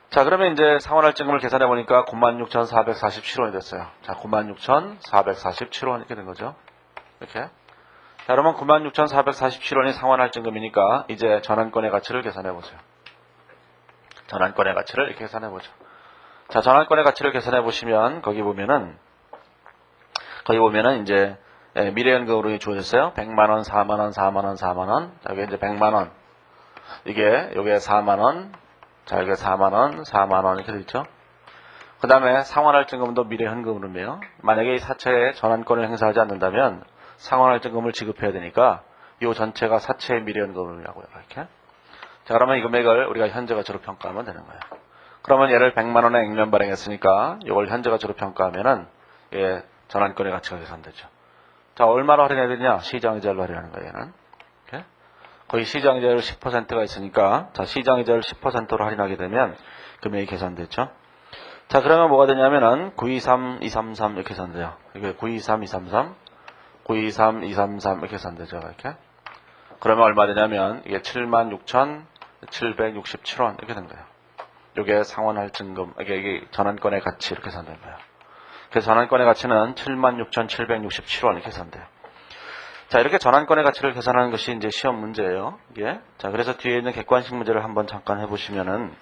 자, 그러면 이제 상환할증금을 계산해 보니까 96,447원이 됐어요. 자, 96,447원 이렇게 된 거죠. 이렇게. 자, 그러면 96,447원이 상환할증금이니까 이제 전환권의 가치를 계산해 보세요. 전환권의 가치를 이렇게 계산해 보죠. 자, 전환권의 가치를 계산해 보시면 거기 보면은 이제 미래연금으로 주어졌어요. 100만원, 4만원, 4만원, 4만원. 자, 여기 이제 100만원. 요게 4만원. 자, 여기 4만원, 4만원. 이렇게 되죠. 그 다음에 상환할증금도 미래현금으로며 만약에 이 사채에 전환권을 행사하지 않는다면 상환할증금을 지급해야 되니까 이 전체가 사채의 미래현금이라고요. 이렇게. 자, 그러면 이 금액을 우리가 현재 가치로 평가하면 되는 거예요. 그러면 얘를 100만원에 액면 발행했으니까 이걸 현재 가치로 평가하면은 전환권의 가치가 계산되죠. 자, 얼마나 할인해야 되냐? 시장이자율로 할인하는 거예요, 얘는. 이렇게. 거기 시장이자율 10%가 있으니까, 자, 시장이자율 10%로 할인하게 되면 금액이 계산됐죠. 자, 그러면 뭐가 되냐면은 923233 이렇게 계산돼요. 이게 923233, 923233 이렇게 계산되죠. 이렇게. 그러면 얼마 되냐면 이게 76,767원 이렇게 된 거예요. 이게 상환할증금, 이게 전환권의 가치 이렇게 계산된 거예요. 그래서 전환권의 가치는 76,767원 이렇게 계산돼요. 자, 이렇게 전환권의 가치를 계산하는 것이 이제 시험 문제예요. 이게. 자, 그래서 뒤에 있는 객관식 문제를 한번 잠깐 해보시면은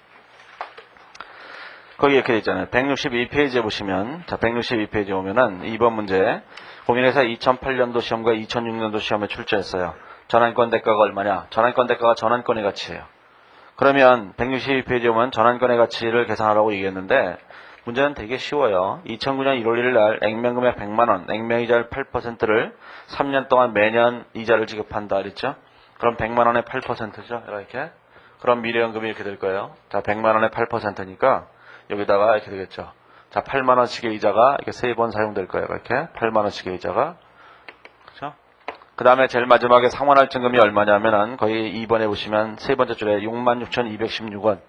거기 이렇게 돼 있잖아요. 162페이지에 보시면, 자, 162페이지에 오면은 2번 문제. 공인회사 2008년도 시험과 2006년도 시험에 출제했어요. 전환권 대가가 얼마냐? 전환권 대가가 전환권의 가치예요. 그러면 162페이지에 오면 전환권의 가치를 계산하라고 얘기했는데 문제는 되게 쉬워요. 2009년 1월 1일 날 액면금액 100만원, 액면이자율 8%를 3년 동안 매년 이자를 지급한다 그랬죠? 그럼 100만원의 8%죠? 이렇게. 그럼 미래연금이 이렇게 될 거예요. 자, 100만원의 8%니까 여기다가 이렇게 되겠죠. 자, 8만원씩의 이자가 이렇게 3번 사용될 거예요. 이렇게. 8만원씩의 이자가. 그죠? 그 다음에 제일 마지막에 상환할증금이 얼마냐면은 거의 2번에 보시면 세 번째 줄에 66,216원.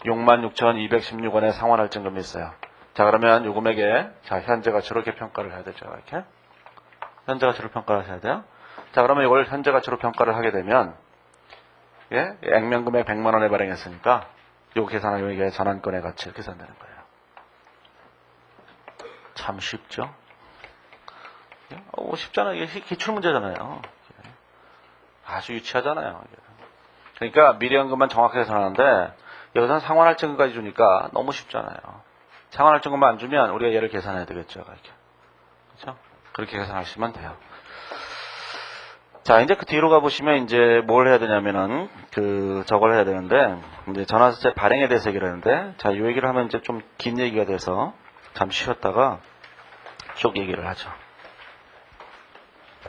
66,216원의 상환할증금이 있어요. 자, 그러면 요 금액에, 자, 현재 가치로 이렇게 평가를 해야 되죠. 이렇게. 현재 가치로 평가를 하셔야 돼요. 자, 그러면 이걸 현재 가치로 평가를 하게 되면, 예, 액면금액 100만원에 발행했으니까, 요 계산하면 이게 전환권의 가치 이렇게 계산되는 거예요. 참 쉽죠? 쉽잖아요. 이게 기출문제잖아요. 아주 유치하잖아요. 그러니까 미래연금만 정확하게 계산하는데 여기서는 상환할증금까지 주니까 너무 쉽잖아요. 상환할증금만 안 주면 우리가 얘를 계산해야 되겠죠. 이렇게. 그렇죠? 그렇게 계산하시면 돼요. 자, 이제 그 뒤로 가보시면 이제 뭘 해야 되냐면은 저걸 해야 되는데 이제 전환세 발행에 대해서 얘기를 하는데 자, 이 얘기를 하면 이제 좀 긴 얘기가 돼서 잠시 쉬었다가 쭉 얘기를 하죠.